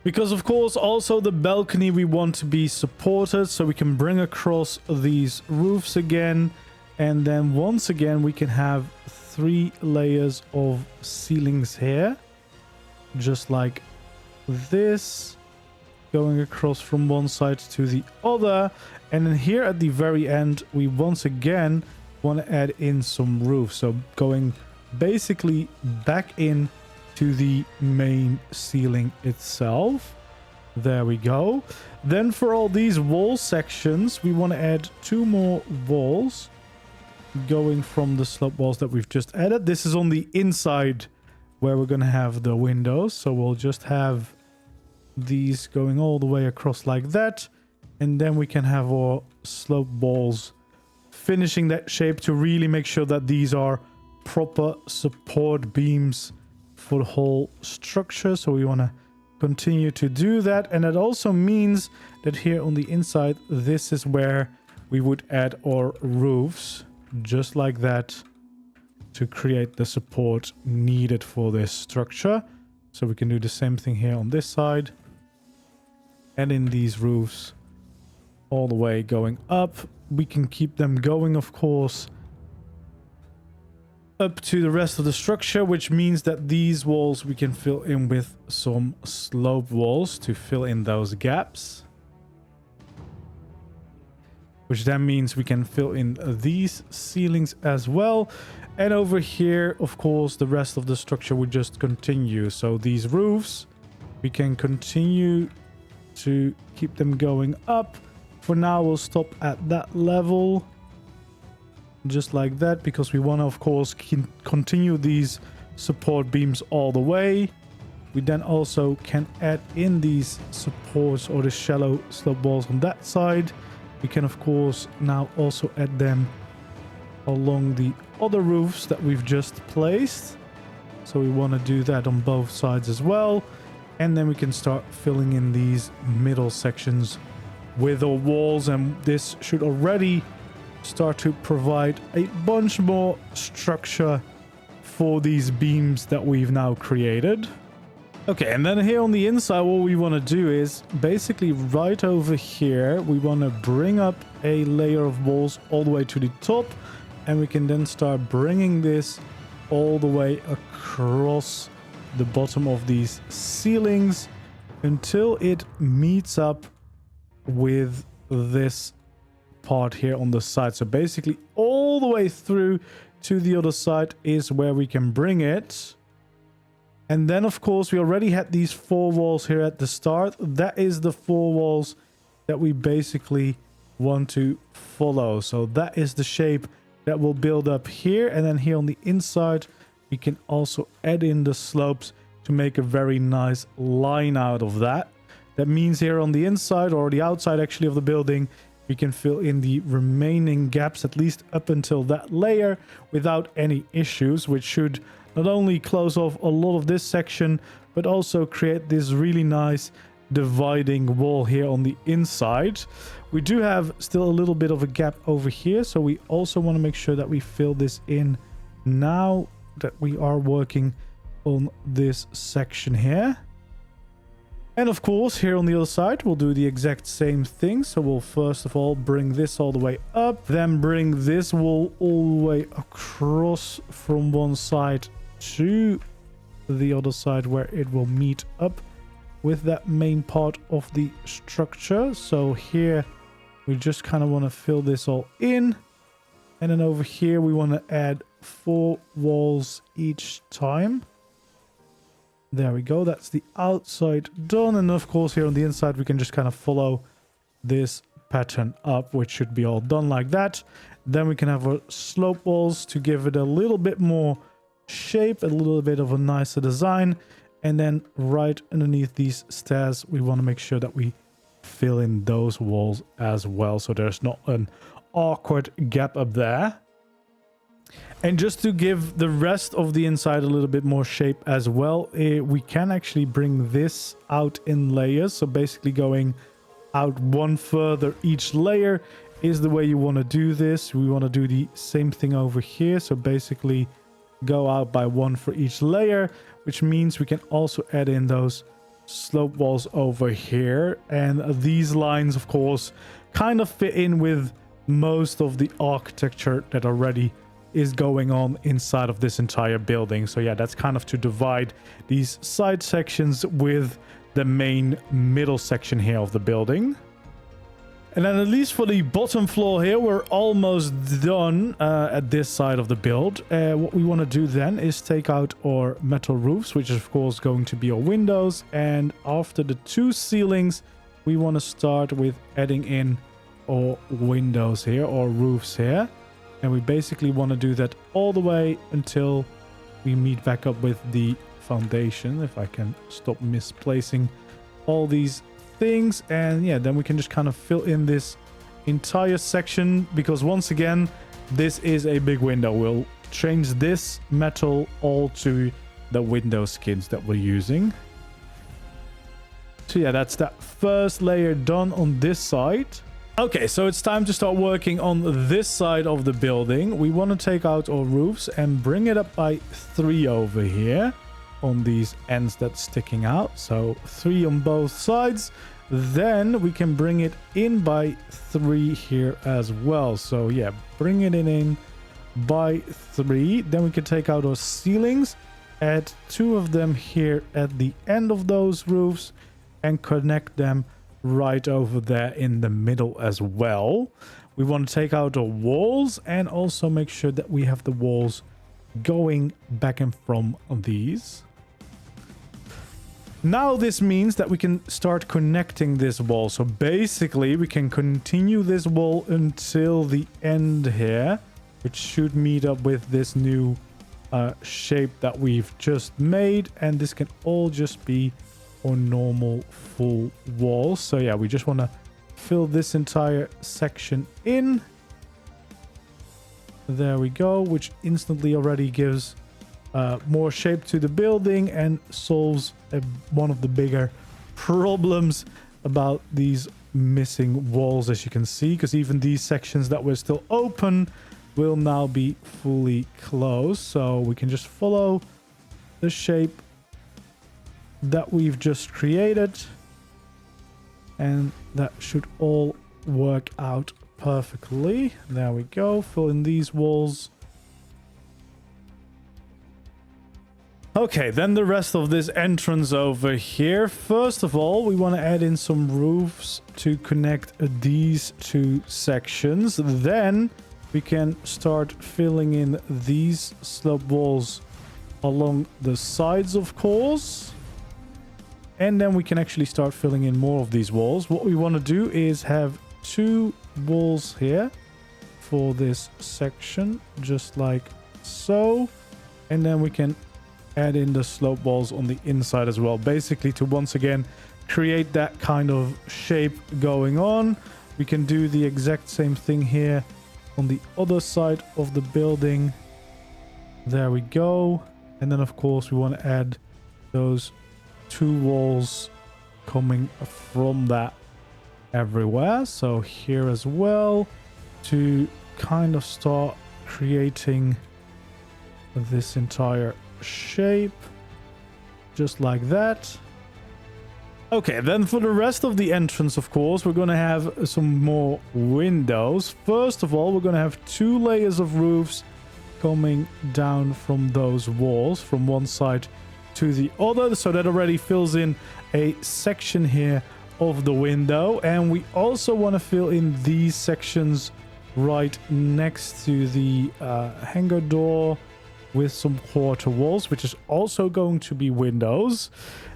Because of course also the balcony we want to be supported, so we can bring across these roofs again, and then once again we can have 3 layers of ceilings here, just like this, going across from one side to the other. And then here at the very end we once again want to add in some roofs, so going basically back in to the main ceiling itself. There we go. Then for all these wall sections we want to add 2 more walls going from the slope walls that we've just added. This is on the inside where we're going to have the windows, so we'll just have these going all the way across like that, and then we can have our slope walls finishing that shape to really make sure that these are proper support beams for the whole structure. So we want to continue to do that, and that also means that here on the inside this is where we would add our roofs, just like that, to create the support needed for this structure. So we can do the same thing here on this side, and in these roofs all the way going up. We can keep them going, of course, up to the rest of the structure, which means that these walls we can fill in with some slope walls to fill in those gaps, which then means we can fill in these ceilings as well. And over here, of course, the rest of the structure would just continue. So these roofs, we can continue to keep them going up. For now, we'll stop at that level, just like that, because we want to, of course, continue these support beams all the way. We then also can add in these supports or the shallow slope walls on that side. We can, of course, now also add them along the other roofs that we've just placed. So we want to do that on both sides as well. And then we can start filling in these middle sections with our walls, and this should already start to provide a bunch more structure for these beams that we've now created. Okay, and then here on the inside, what we want to do is basically right over here, we want to bring up a layer of walls all the way to the top, and we can then start bringing this all the way across the bottom of these ceilings until it meets up with this part here on the side. So basically all the way through to the other side is where we can bring it. And then of course we already had these 4 walls here at the start. That is the 4 walls that we basically want to follow. So that is the shape that will build up here, and then here on the inside we can also add in the slopes to make a very nice line out of that. That means here on the inside, or the outside actually of the building, we can fill in the remaining gaps, at least up until that layer, without any issues, which should not only close off a lot of this section, but also create this really nice dividing wall here on the inside. We do have still a little bit of a gap over here, so we also want to make sure that we fill this in now that we are working on this section here. And of course, here on the other side, we'll do the exact same thing. So we'll first of all bring this all the way up, then bring this wall all the way across from one side to the other side, where it will meet up with that main part of the structure. So here we just kind of want to fill this all in. And then over here, we want to add 4 walls each time. There we go. That's the outside done. And of course, here on the inside, we can just kind of follow this pattern up, which should be all done like that. Then we can have our slope walls to give it a little bit more shape, a little bit of a nicer design. And then right underneath these stairs, we want to make sure that we fill in those walls as well, so there's not an awkward gap up there. And just to give the rest of the inside a little bit more shape as well, we can actually bring this out in layers. So basically going out one further each layer is the way you want to do this. We want to do the same thing over here. So basically, go out by one for each layer, which means we can also add in those slope walls over here. And these lines, of course, kind of fit in with most of the architecture that already is going on inside of this entire building. So yeah, that's kind of to divide these side sections with the main middle section here of the building. And then at least for the bottom floor here, we're almost done at this side of the build. What we want to do then is take out our metal roofs, which is of course going to be our windows. And after the 2 ceilings, we want to start with adding in our windows here, or roofs here. And we basically want to do that all the way until we meet back up with the foundation. If I can stop misplacing all these things. And yeah, then we can just kind of fill in this entire section, because once again, this is a big window. We'll change this metal all to the window skins that we're using. So yeah, that's that first layer done on this side. Okay, so it's time to start working on this side of the building. We want to take out our roofs and bring it up by 3 over here on these ends that's sticking out. So 3 on both sides. Then we can bring it in by 3 here as well. So yeah, bring it in by 3. Then we can take out our ceilings, add 2 of them here at the end of those roofs, and connect them right over there in the middle as well. We want to take out our walls and also make sure that we have the walls going back and from these. Now this means that we can start connecting this wall. So basically we can continue this wall until the end here, which should meet up with this new shape that we've just made. And this can all just be or normal full wall. So yeah, we just want to fill this entire section in. There we go, which instantly already gives more shape to the building and solves one of the bigger problems about these missing walls, as you can see, because even these sections that were still open will now be fully closed. So we can just follow the shape that we've just created, and that should all work out perfectly. There we go. Fill in these walls. Okay, then the rest of this entrance over here. First of all, we want to add in some roofs to connect these 2 sections. Then we can start filling in these slope walls along the sides, of course. And then we can actually start filling in more of these walls. What we want to do is have 2 walls here for this section, just like so. And then we can add in the slope walls on the inside as well, basically to once again create that kind of shape going on. We can do the exact same thing here on the other side of the building. There we go. And then of course we want to add those 2 walls coming from that everywhere. So here as well, to kind of start creating this entire shape, just like that. Okay, then for the rest of the entrance, of course, we're going to have some more windows. First of all, we're going to have 2 layers of roofs coming down from those walls from one side to the other, so that already fills in a section here of the window. And we also want to fill in these sections right next to the hangar door with some quarter walls, which is also going to be windows.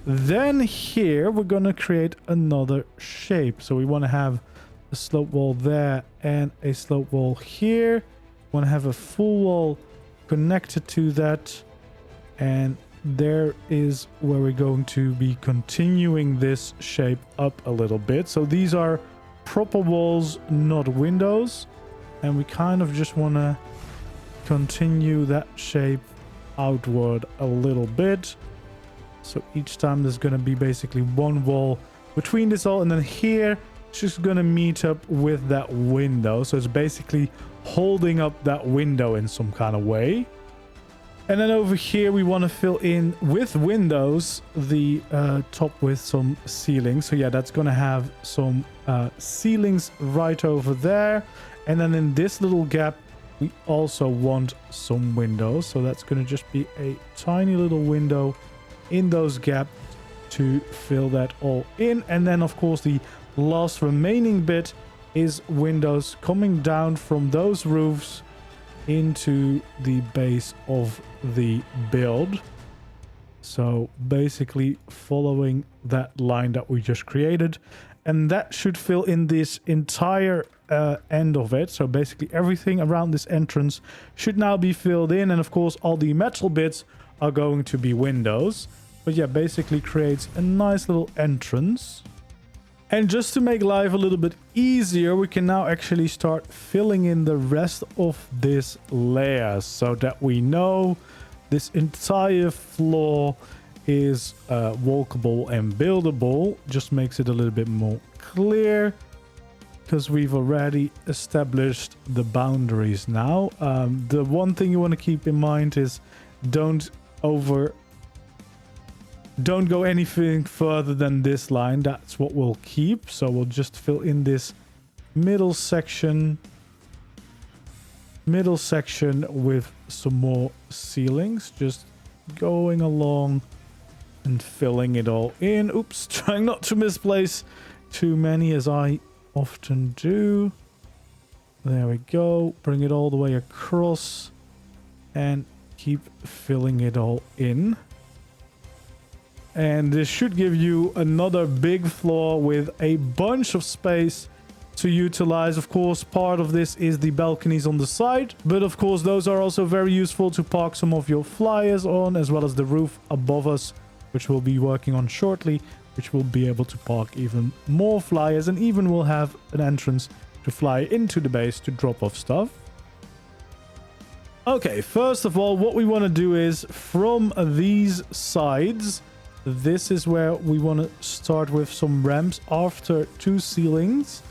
Then here we're going to create another shape. So we want to have a slope wall there and a slope wall here. We want to have a full wall connected to that, and there is where we're going to be continuing this shape up a little bit. So these are proper walls, not windows, and we kind of just want to continue that shape outward a little bit. So each time there's going to be basically 1 wall between this all, and then here it's just going to meet up with that window. So it's basically holding up that window in some kind of way. And then over here, we want to fill in with windows the top with some ceilings. So yeah, that's going to have some ceilings right over there. And then in this little gap, we also want some windows. So that's going to just be a tiny little window in those gaps to fill that all in. And then, of course, the last remaining bit is windows coming down from those roofs into the base of the build. So basically following that line that we just created, and that should fill in this entire end of it. So basically everything around this entrance should now be filled in, and of course all the metal bits are going to be windows. But yeah, basically creates a nice little entrance. And just to make life a little bit easier, we can now actually start filling in the rest of this layer so that we know this entire floor is walkable and buildable. Just makes it a little bit more clear because we've already established the boundaries now. The one thing you want to keep in mind is don't go anything further than this line. That's what we'll keep. So we'll just fill in this middle section with some more ceilings, just going along and filling it all in. Oops, trying not to misplace too many as I often do. There we go. Bring it all the way across and keep filling it all in. And this should give you another big floor with a bunch of space to utilize. Of course, part of this is the balconies on the side, but of course those are also very useful to park some of your flyers on, as well as the roof above us, which we'll be working on shortly, which will be able to park even more flyers, and even will have an entrance to fly into the base to drop off stuff. Okay, first of all, what we want to do is from these sides, this is where we want to start with some ramps after 2 ceilings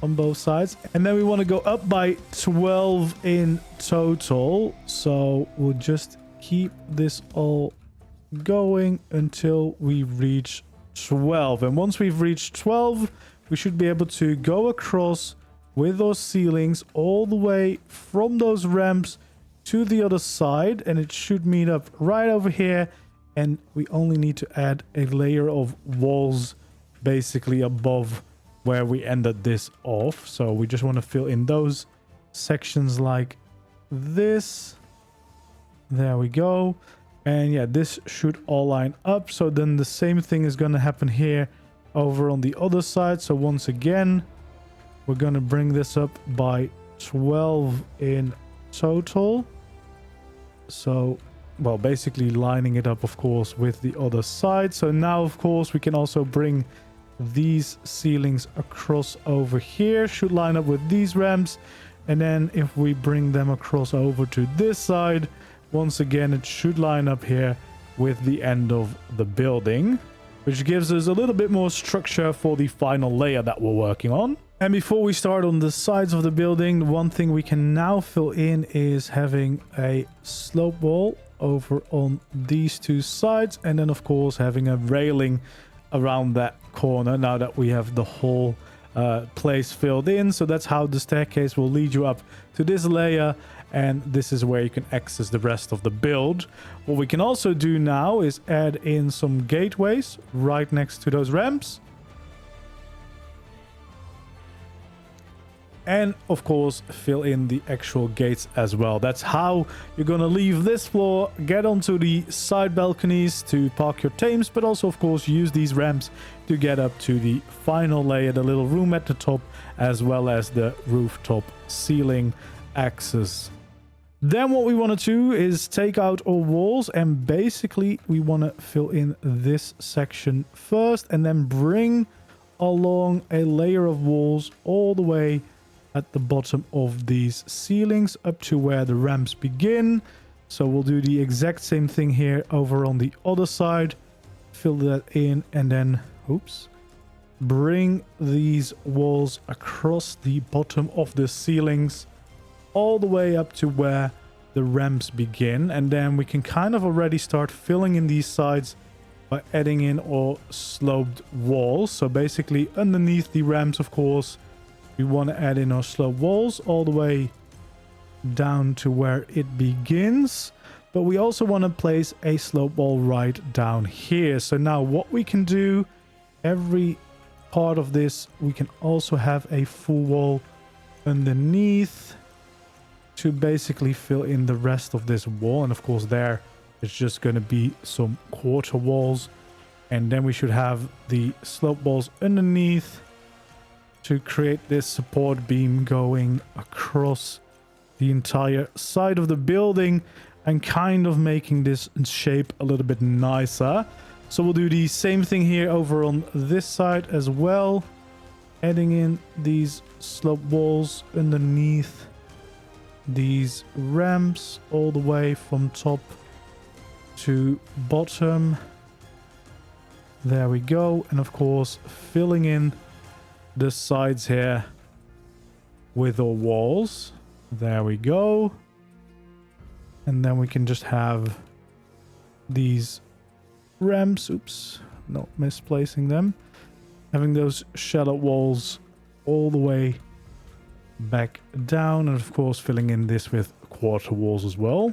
on both sides. And then we want to go up by 12 in total. So we'll just keep this all going until we reach 12. And once we've reached 12, we should be able to go across with those ceilings all the way from those ramps to the other side. And it should meet up right over here. And we only need to add a layer of walls basically above where we ended this off. So we just want to fill in those sections like this. There we go. And yeah, this should all line up. So then the same thing is going to happen here over on the other side. So once again, we're going to bring this up by 12 in total. So, well, basically lining it up, of course, with the other side. So now, of course, we can also bring these ceilings across over here. Should line up with these ramps. And then if we bring them across over to this side, once again, it should line up here with the end of the building, which gives us a little bit more structure for the final layer that we're working on. And before we start on the sides of the building, the one thing we can now fill in is having a slope wall over on these 2 sides, and then of course having a railing around that corner now that we have the whole place filled in. So that's how the staircase will lead you up to this layer, and this is where you can access the rest of the build. What we can also do now is add in some gateways right next to those ramps. And of course fill in the actual gates as well. That's how you're gonna leave this floor, get onto the side balconies to park your tames, but also of course use these ramps to get up to the final layer, the little room at the top, as well as the rooftop ceiling access. Then what we want to do is take out our walls, and basically we want to fill in this section first and then bring along a layer of walls all the way at the bottom of these ceilings up to where the ramps begin. So we'll do the exact same thing here over on the other side. Fill that in and then, oops, bring these walls across the bottom of the ceilings all the way up to where the ramps begin. And then we can kind of already start filling in these sides by adding in our sloped walls. So basically underneath the ramps, of course, we want to add in our sloped walls all the way down to where it begins. But we also want to place a slope wall right down here. So now what we can do, every part of this, we can also have a full wall underneath to basically fill in the rest of this wall. And of course there is just going to be some quarter walls. And then we should have the slope walls underneath to create this support beam going across the entire side of the building and kind of making this shape a little bit nicer. So we'll do the same thing here over on this side as well, adding in these slope walls underneath these ramps all the way from top to bottom. There we go. And of course filling in the sides here with our walls. There we go. And then we can just have these ramps, oops, not misplacing them, having those shallow walls all the way back down, and of course filling in this with quarter walls as well.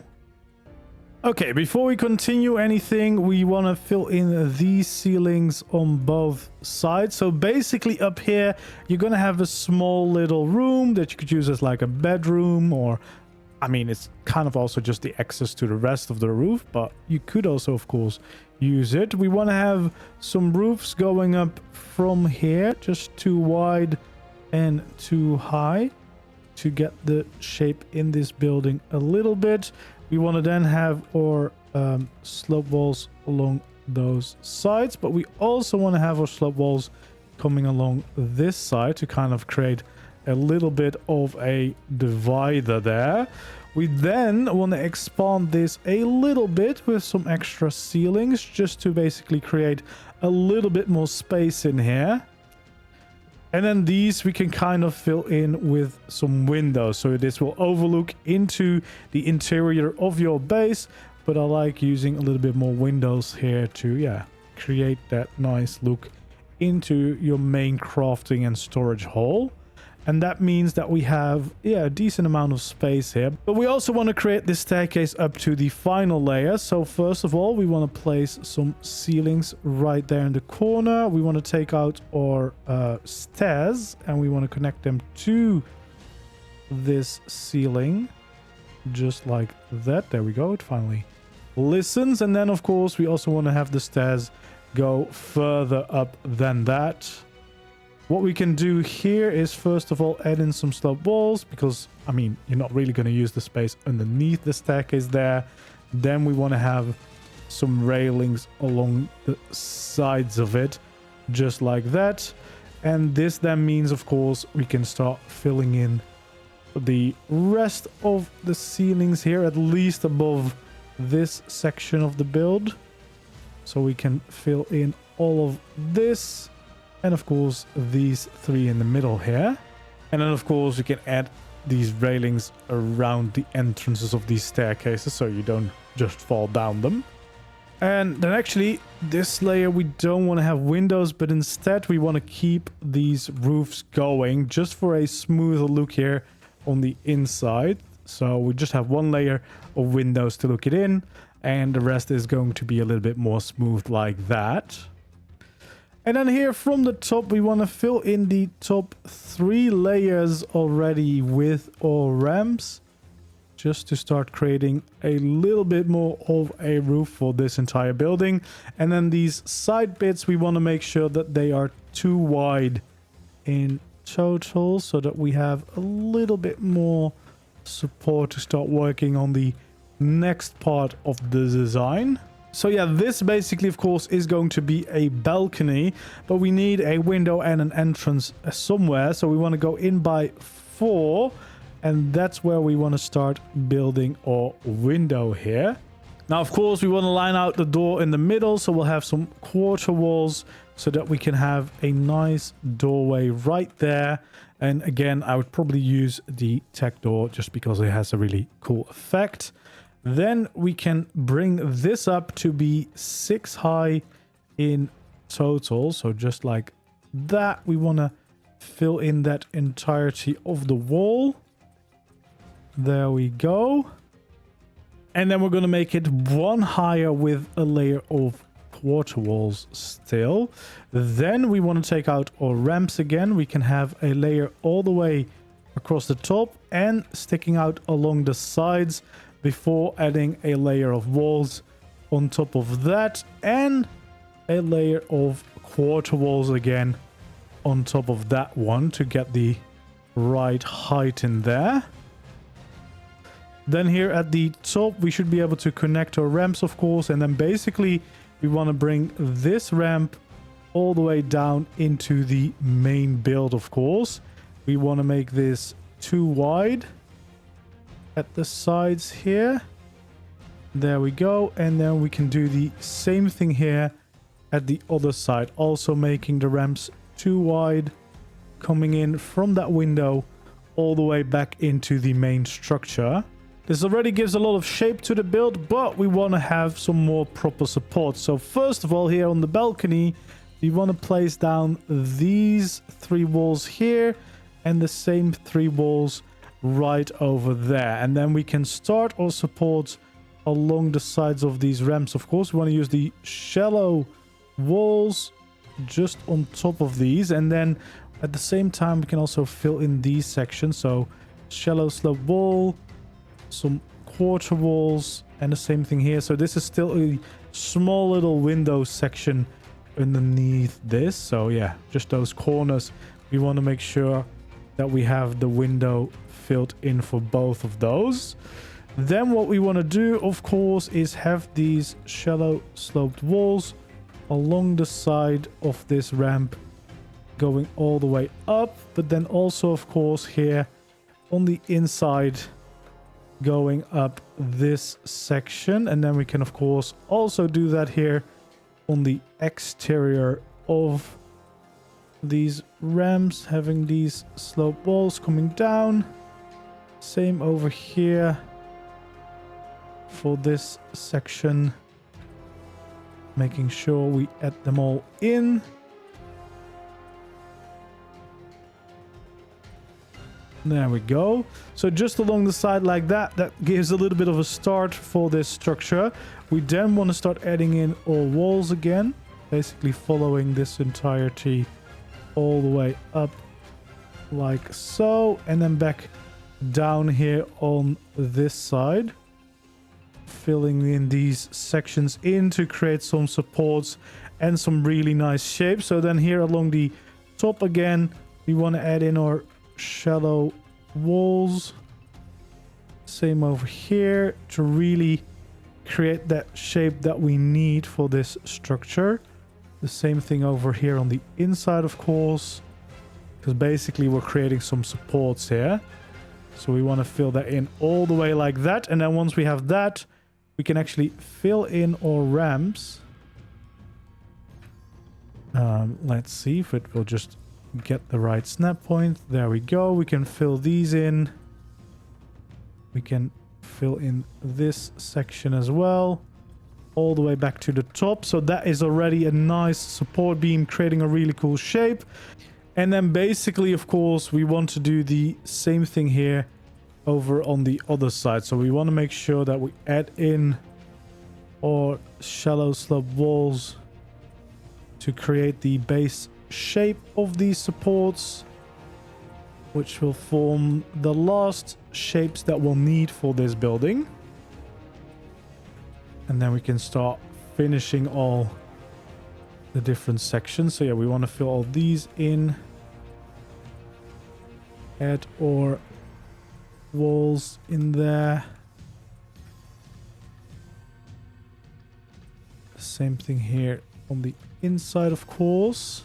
Okay, before we continue anything, we want to fill in these ceilings on both sides. So basically up here, you're going to have a small little room that you could use as like a bedroom, or I mean, it's kind of also just the access to the rest of the roof, but you could also, of course, use it. We want to have some roofs going up from here, just too wide and too high to get the shape in this building a little bit. We want to then have our slope walls along those sides, but we also want to have our slope walls coming along this side to kind of create a little bit of a divider there. We then want to expand this a little bit with some extra ceilings just to basically create a little bit more space in here. And then these we can kind of fill in with some windows, so this will overlook into the interior of your base. But I like using a little bit more windows here to create that nice look into your main crafting and storage hall. And that means that we have a decent amount of space here. But we also want to create this staircase up to the final layer. So first of all, we want to place some ceilings right there in the corner. We want to take out our stairs and we want to connect them to this ceiling. Just like that. There we go. It finally listens. And then of course, we also want to have the stairs go further up than that. What we can do here is first of all add in some slope walls, because I mean you're not really going to use the space underneath the staircase there. Then we want to have some railings along the sides of it, just like that. And this then means of course we can start filling in the rest of the ceilings here, at least above this section of the build. So we can fill in all of this. And of course, these three in the middle here. And then of course, you can add these railings around the entrances of these staircases so you don't just fall down them. And then actually, this layer, we don't want to have windows, but instead we want to keep these roofs going just for a smoother look here on the inside. So we just have one layer of windows to look it in, and the rest is going to be a little bit more smooth like that. And then here from the top, we want to fill in the top 3 layers already with our ramps, just to start creating a little bit more of a roof for this entire building. And then these side bits, we want to make sure that they are too wide in total, so that we have a little bit more support to start working on the next part of the design. So yeah, this basically, of course, is going to be a balcony, but we need a window and an entrance somewhere. So we want to go in by 4, and that's where we want to start building our window here. Now, of course, we want to line out the door in the middle, so we'll have some quarter walls so that we can have a nice doorway right there. And again, I would probably use the Tek door just because it has a really cool effect. Then we can bring this up to be 6 high in total. So just like that, we want to fill in that entirety of the wall. There we go. And then we're going to make it 1 higher with a layer of quarter walls still. Then we want to take out our ramps again. We can have a layer all the way across the top and sticking out along the sides before adding a layer of walls on top of that and a layer of quarter walls again on top of that one to get the right height in there. Then here at the top we should be able to connect our ramps, of course, and then basically we want to bring this ramp all the way down into the main build, of course. We want to make this too wide at the sides here. There we go. And then we can do the same thing here at the other side. Also making the ramps too wide, coming in from that window all the way back into the main structure. This already gives a lot of shape to the build, but we want to have some more proper support. So first of all, here on the balcony, we want to place down these 3 walls here and the same 3 walls right over there. And then we can start our support along the sides of these ramps. Of course, we want to use the shallow walls just on top of these. And then at the same time, we can also fill in these sections. So shallow slope wall, some quarter walls, and the same thing here. So this is still a small little window section underneath this. So yeah, just those corners. We want to make sure that we have the window filled in for both of those. Then what we want to do, of course, is have these shallow sloped walls along the side of this ramp going all the way up, but then also, of course, here on the inside going up this section. And then we can, of course, also do that here on the exterior of these ramps, having these slope walls coming down. Same over here for this section, making sure we add them all in. There we go. So just along the side like that, that gives a little bit of a start for this structure. We then want to start adding in all walls again, basically following this entirety all the way up like so, and then back down here on this side, filling in these sections in to create some supports and some really nice shapes. So then here along the top again, we want to add in our shallow walls. Same over here to really create that shape that we need for this structure. The same thing over here on the inside, of course, because basically we're creating some supports here. So we want to fill that in all the way like that. And then once we have that, we can actually fill in our ramps. Let's see if it will just get the right snap point. There we go. We can fill these in. We can fill in this section as well, all the way back to the top. So that is already a nice support beam, creating a really cool shape. And then basically, of course, we want to do the same thing here over on the other side. So we want to make sure that we add in our shallow slope walls to create the base shape of these supports, which will form the last shapes that we'll need for this building. And then we can start finishing all the different sections. So yeah, we want to fill all these in, add our walls in there. Same thing here on the inside, of course.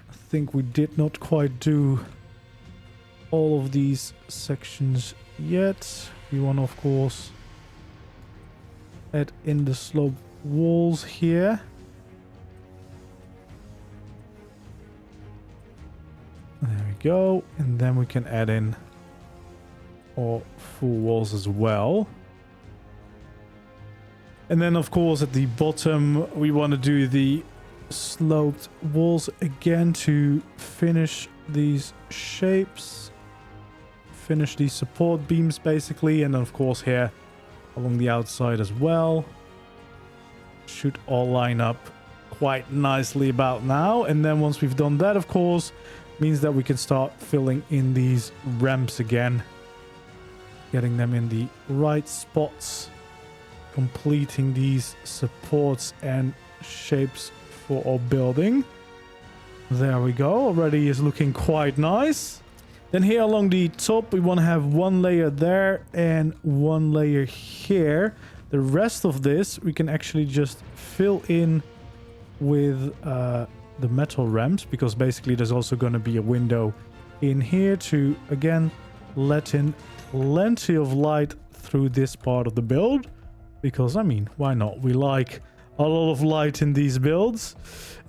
I think we did not quite do all of these sections yet. We want to, of course, add in the slope walls here. go. And then we can add in our full walls as well. And then, of course, at the bottom, we want to do the sloped walls again to finish these shapes. Finish these support beams, basically. And then, of course, here along the outside as well. Should all line up quite nicely about now. And then once we've done that, of course, means that we can start filling in these ramps again. Getting them in the right spots. Completing these supports and shapes for our building. There we go. Already is looking quite nice. Then here along the top, we want to have one layer there and one layer here. The rest of this, we can actually just fill in with the metal ramps, because basically there's also going to be a window in here to, again, let in plenty of light through this part of the build. Because, I mean, why not? We like a lot of light in these builds.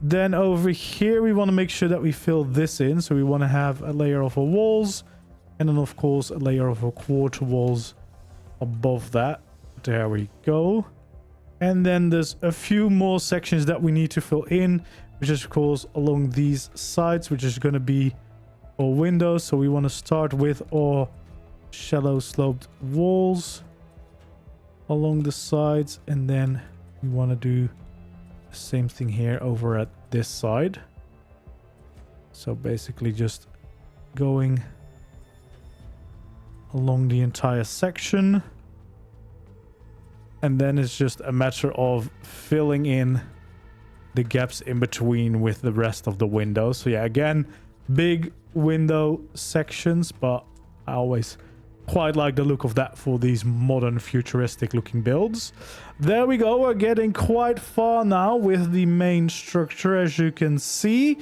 Then over here, we want to make sure that we fill this in. So we want to have a layer of our walls. And then, of course, a layer of our quarter walls above that. There we go. And then there's a few more sections that we need to fill in, which is, of course, along these sides, which is going to be our windows. So we want to start with our shallow sloped walls along the sides, and then we want to do the same thing here over at this side. So basically just going along the entire section, and then it's just a matter of filling in the gaps in between with the rest of the windows. So yeah, again, big window sections, but I always quite like the look of that for these modern futuristic looking builds. There we go. We're getting quite far now with the main structure, as you can see.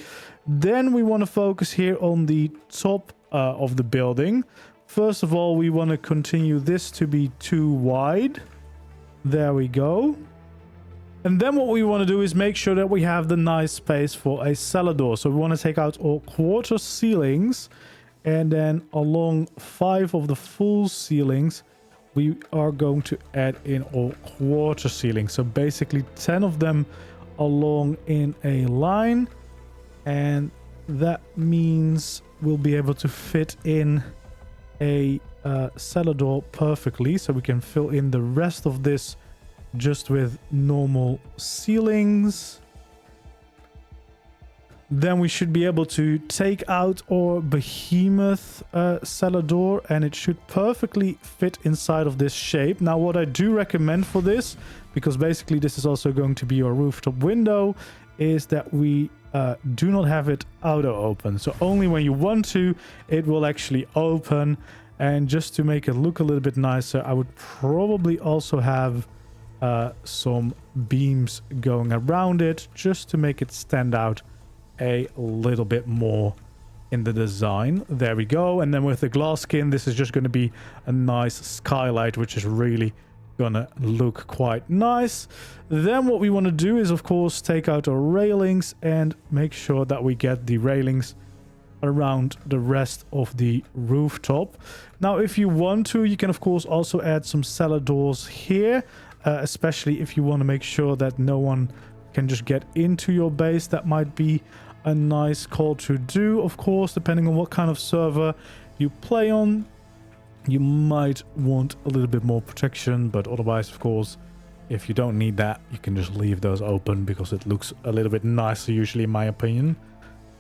Then we want to focus here on the top of the building. First of all, we want to continue this to be too wide. There we go. And then what we want to do is make sure that we have the nice space for a cellar door. So we want to take out all quarter ceilings. And then along 5 of the full ceilings, we are going to add in all quarter ceilings. So basically 10 of them along in a line. And that means we'll be able to fit in a cellar door perfectly. So we can fill in the rest of this just with normal ceilings. Then we should be able to take out our behemoth cellar door, and it should perfectly fit inside of this shape. Now, what I do recommend for this, because basically this is also going to be your rooftop window, is that we do not have it auto open. So only when you want to, it will actually open. And just to make it look a little bit nicer, I would probably also have some beams going around it, just to make it stand out a little bit more in the design. There we go. And then with the glass skin, this is just going to be a nice skylight, which is really gonna look quite nice. Then what we want to do is, of course, take out our railings and make sure that we get the railings around the rest of the rooftop. Now, if you want to, you can of course also add some cellar doors here, especially if you want to make sure that no one can just get into your base. That might be a nice call to do. Of course, depending on what kind of server you play on, you might want a little bit more protection, but otherwise, of course, if you don't need that, you can just leave those open because it looks a little bit nicer usually, in my opinion.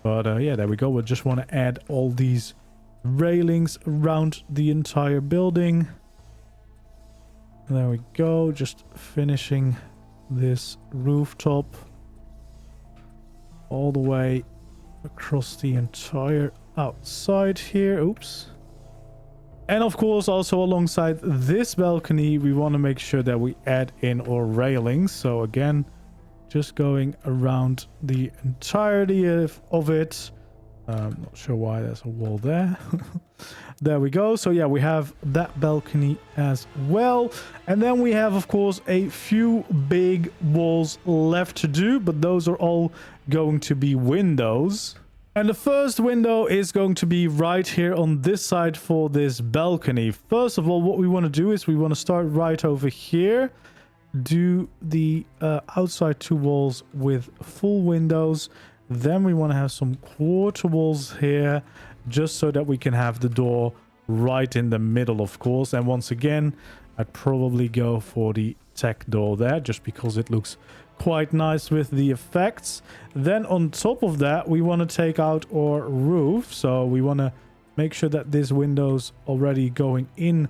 But yeah, there we go. We just want to add all these railings around the entire building. There we go. Just finishing this rooftop all the way across the entire outside here. Oops. And of course, also alongside this balcony, we want to make sure that we add in our railings. So again, just going around the entirety of it. Not sure why there's a wall there. There we go. So yeah, we have that balcony as well. And then we have, of course, a few big walls left to do, but those are all going to be windows. And the first window is going to be right here on this side for this balcony. First of all, what we want to do is we want to start right over here. Do the outside two walls with full windows. Then we want to have some quarter walls here, just so that we can have the door right in the middle, of course. And once again, I'd probably go for the tech door there, just because it looks quite nice with the effects. Then on top of that, we want to take out our roof. So we want to make sure that this window's already going in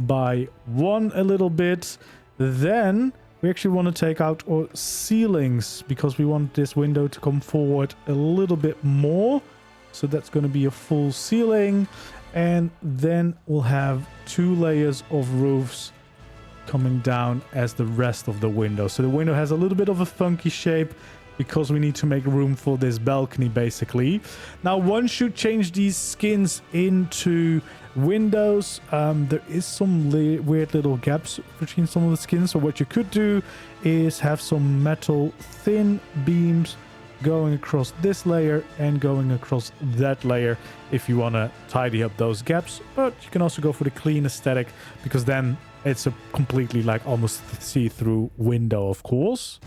by one a little bit. Then we actually want to take out our ceilings, because we want this window to come forward a little bit more. So that's going to be a full ceiling. And then we'll have 2 layers of roofs coming down as the rest of the window. So the window has a little bit of a funky shape because we need to make room for this balcony, basically. Now, once you change these skins into windows, there is some weird little gaps between some of the skins. So what you could do is have some metal thin beams going across this layer and going across that layer if you want to tidy up those gaps. But you can also go for the clean aesthetic, because then it's a completely like almost see-through window, of course.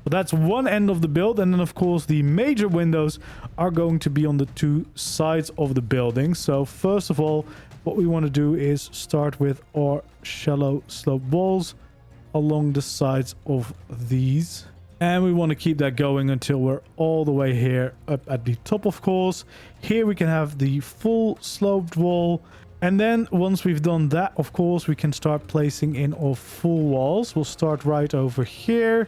But that's one end of the build. And then, of course, the major windows are going to be on the 2 sides of the building. So first of all, what we want to do is start with our shallow slope walls along the sides of these. And we want to keep that going until we're all the way here up at the top, of course. Here we can have the full sloped wall. And then once we've done that, of course, we can start placing in our full walls. We'll start right over here,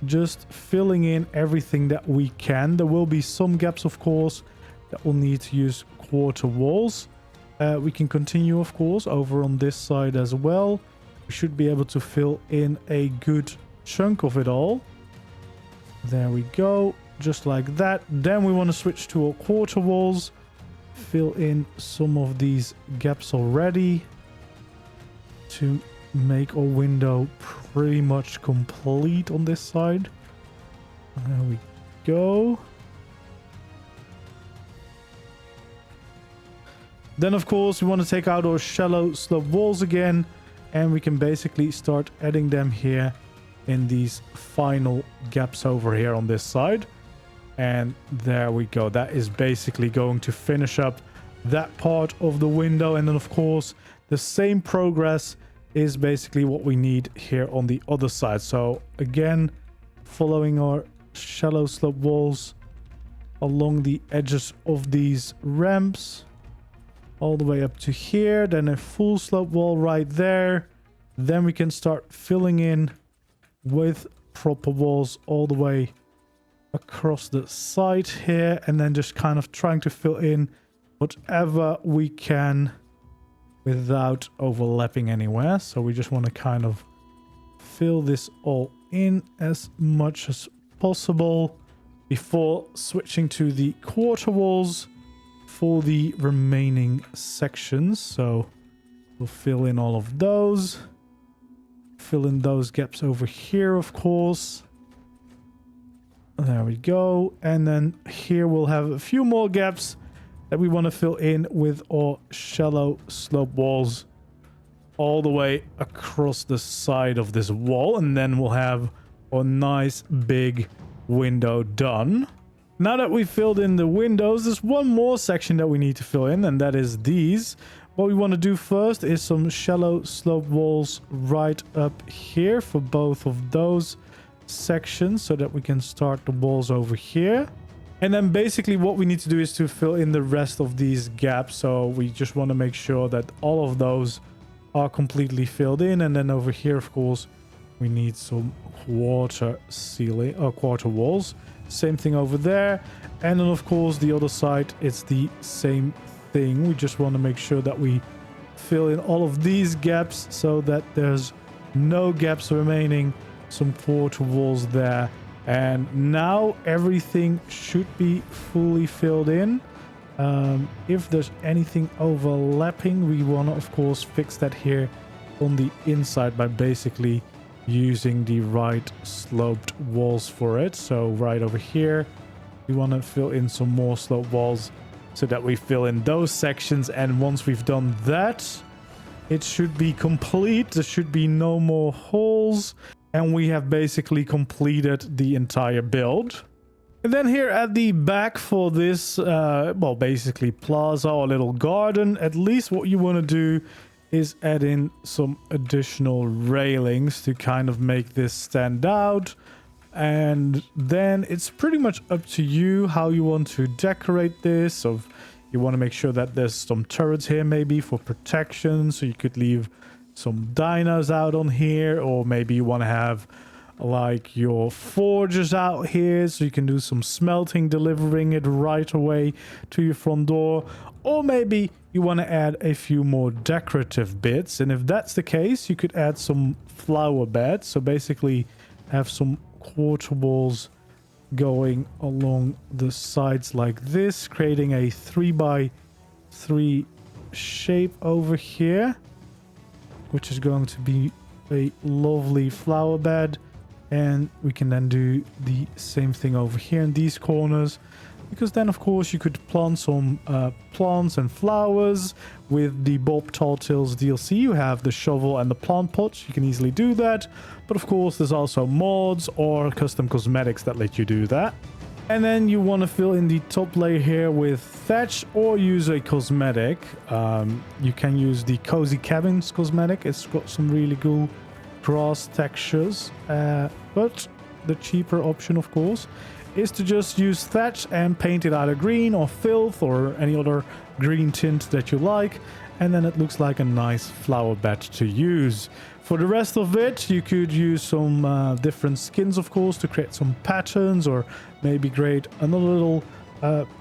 just filling in everything that we can. There will be some gaps, of course, that we'll need to use quarter walls. We can continue, of course, over on this side as well. We should be able to fill in a good chunk of it all. There we go, just like that. Then we want to switch to our quarter walls. Fill in some of these gaps already to make our window pretty much complete on this side. There we go. Then, of course, we want to take out our shallow slope walls again, and we can basically start adding them here in these final gaps over here on this side. And there we go. That is basically going to finish up that part of the window. And then, of course, the same progress is basically what we need here on the other side. So again, following our shallow slope walls along the edges of these ramps all the way up to here. Then a full slope wall right there. Then we can start filling in with proper walls all the way across the side here, and then just kind of trying to fill in whatever we can without overlapping anywhere. So we just want to kind of fill this all in as much as possible before switching to the quarter walls for the remaining sections. So we'll fill in all of those. Fill in those gaps over here, of course. There we go. And then here we'll have a few more gaps that we want to fill in with our shallow slope walls all the way across the side of this wall. And then we'll have a nice big window done. Now that we've filled in the windows, there's one more section that we need to fill in, and that is these. What we want to do first is some shallow slope walls right up here for both of those sections, so that we can start the walls over here. And then basically what we need to do is to fill in the rest of these gaps. So we just want to make sure that all of those are completely filled in. And then over here, of course, we need some quarter ceiling or quarter walls. Same thing over there. And then, of course, the other side, it's the same thing. We just want to make sure that we fill in all of these gaps so that there's no gaps remaining. Some quarter walls there. And now everything should be fully filled in. If there's anything overlapping, we want to, of course, fix that here on the inside by basically using the right sloped walls for it. So right over here, we want to fill in some more slope walls so that we fill in those sections. And once we've done that, it should be complete. There should be no more holes. And we have basically completed the entire build. And then here at the back for this, well, basically plaza or little garden, at least what you want to do is add in some additional railings to kind of make this stand out. And then it's pretty much up to you how you want to decorate this. So you want to make sure that there's some turrets here maybe for protection. So you could leave some dinos out on here, or maybe you want to have like your forges out here so you can do some smelting, delivering it right away to your front door. Or maybe you want to add a few more decorative bits, and if that's the case, you could add some flower beds. So basically have some quarter walls going along the sides like this, creating a 3x3 shape over here, which is going to be a lovely flower bed. And we can then do the same thing over here in these corners, because then of course you could plant some plants and flowers. With the Bob Talltails DLC, you have the shovel and the plant pots. You can easily do that, but of course there's also mods or custom cosmetics that let you do that. And then you want to fill in the top layer here with thatch or use a cosmetic. You can use the Cozy Cabins cosmetic. It's got some really cool grass textures, but the cheaper option of course is to just use thatch and paint it either green or filth or any other green tint that you like, and then it looks like a nice flower bed to use. For the rest of it, you could use some different skins of course to create some patterns, or maybe create another little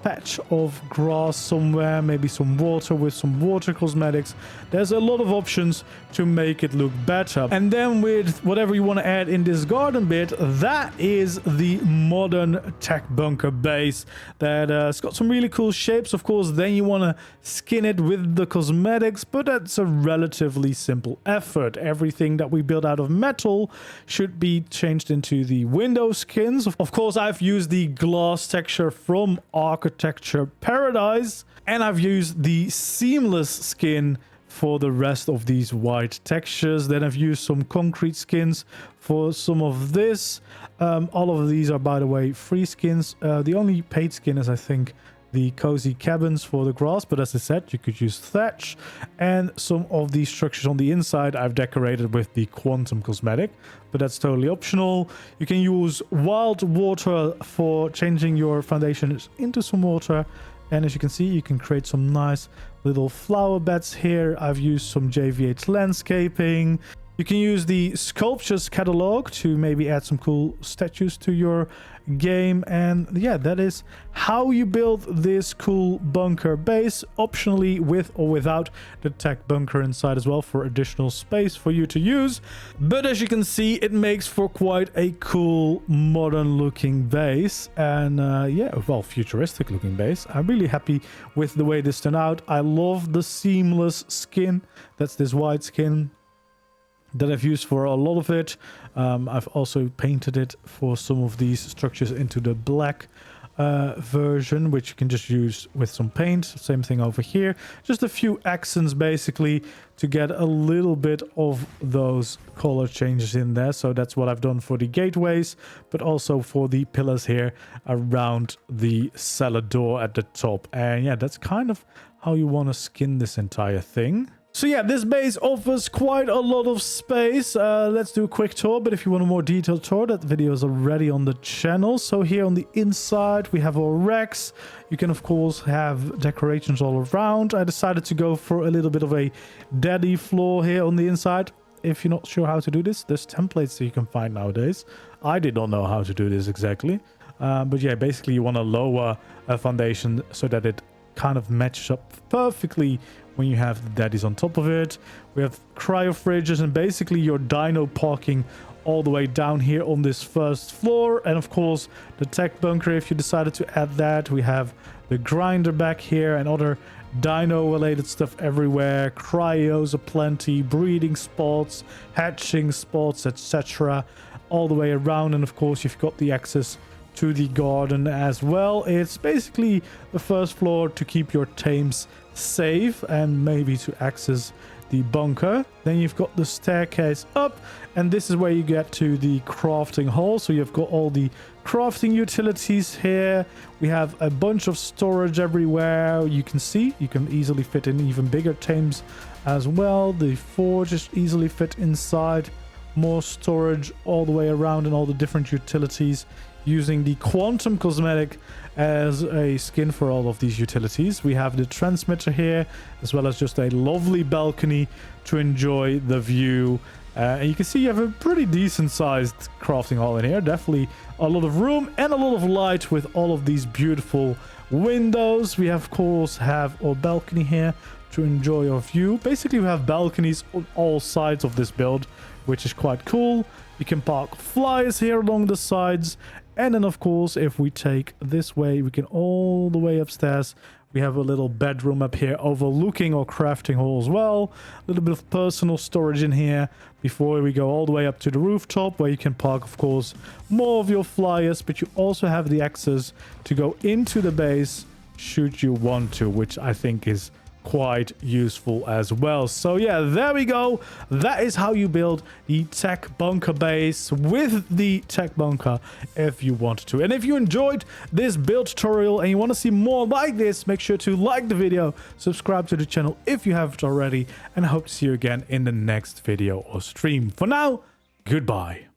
patch of grass somewhere, maybe some water with some water cosmetics. There's a lot of options to make it look better. And then with whatever you want to add in this garden bit, that is the Modern Tek Bunker base that's got some really cool shapes. Of course, then you want to skin it with the cosmetics, but that's a relatively simple effort. Everything that we build out of metal should be changed into the window skins. Of course, I've used the glass texture from Architecture Paradise, and I've used the seamless skin for the rest of these white textures. Then I've used some concrete skins for some of this. All of these are, by the way, free skins. The only paid skin is, I think, the Cozy Cabins for the grass, but as I said, you could use thatch. And some of these structures on the inside I've decorated with the quantum cosmetic, but that's totally optional. You can use wild water for changing your foundations into some water, and as you can see, you can create some nice little flower beds here. I've used some JVH landscaping. You can use the sculptures catalog to maybe add some cool statues to your game. And yeah, that is how you build this cool bunker base, optionally with or without the Tek Bunker inside as well for additional space for you to use. But as you can see, it makes for quite a cool modern looking base, and yeah, well, futuristic looking base. I'm really happy with the way this turned out. I love the seamless skin. That's this white skin that I've used for a lot of it. I've also painted it for some of these structures into the black version, which you can just use with some paint. Same thing over here. Just a few accents basically to get a little bit of those color changes in there. So that's what I've done for the gateways, but also for the pillars here around the cellar door at the top. And yeah, that's kind of how you want to skin this entire thing. So yeah, this base offers quite a lot of space. Let's do a quick tour, but if you want a more detailed tour, that video is already on the channel. So here on the inside, we have our racks. You can of course have decorations all around. I decided to go for a little bit of a daddy floor here on the inside. If you're not sure how to do this, there's templates that you can find nowadays. I did not know how to do this exactly. But yeah, basically you want to lower a foundation so that it kind of matches up perfectly when you have the daddies on top of it. We have cryo fridges and basically your dino parking all the way down here on this first floor. And of course the Tek Bunker, if you decided to add that. We have the grinder back here and other dino related stuff everywhere. Cryos aplenty, breeding spots, hatching spots, etc. all the way around. And of course you've got the access to the garden as well. It's basically the first floor to keep your tames safe and maybe to access the bunker. Then you've got the staircase up, and this is where you get to the crafting hall. So you've got all the crafting utilities here. We have a bunch of storage everywhere. You can see you can easily fit in even bigger tames as well. The forge is easily fit inside. More storage all the way around and all the different utilities, using the quantum cosmetic as a skin for all of these utilities. We have the transmitter here, as well as just a lovely balcony to enjoy the view. And you can see you have a pretty decent sized crafting hall in here. Definitely a lot of room and a lot of light with all of these beautiful windows. We of course have our balcony here to enjoy our view. Basically we have balconies on all sides of this build, which is quite cool. You can park flyers here along the sides. And then of course, if we take this way, we can all the way upstairs. We have a little bedroom up here overlooking our crafting hall as well. A little bit of personal storage in here before we go all the way up to the rooftop, where you can park, of course, more of your flyers. But you also have the access to go into the base should you want to, which I think is quite useful as well. So yeah, there we go. That is how you build the Tek Bunker base with the Tek Bunker if you want to. And if you enjoyed this build tutorial and you want to see more like this, make sure to like the video, subscribe to the channel if you haven't already, and I hope to see you again in the next video or stream. For now, goodbye.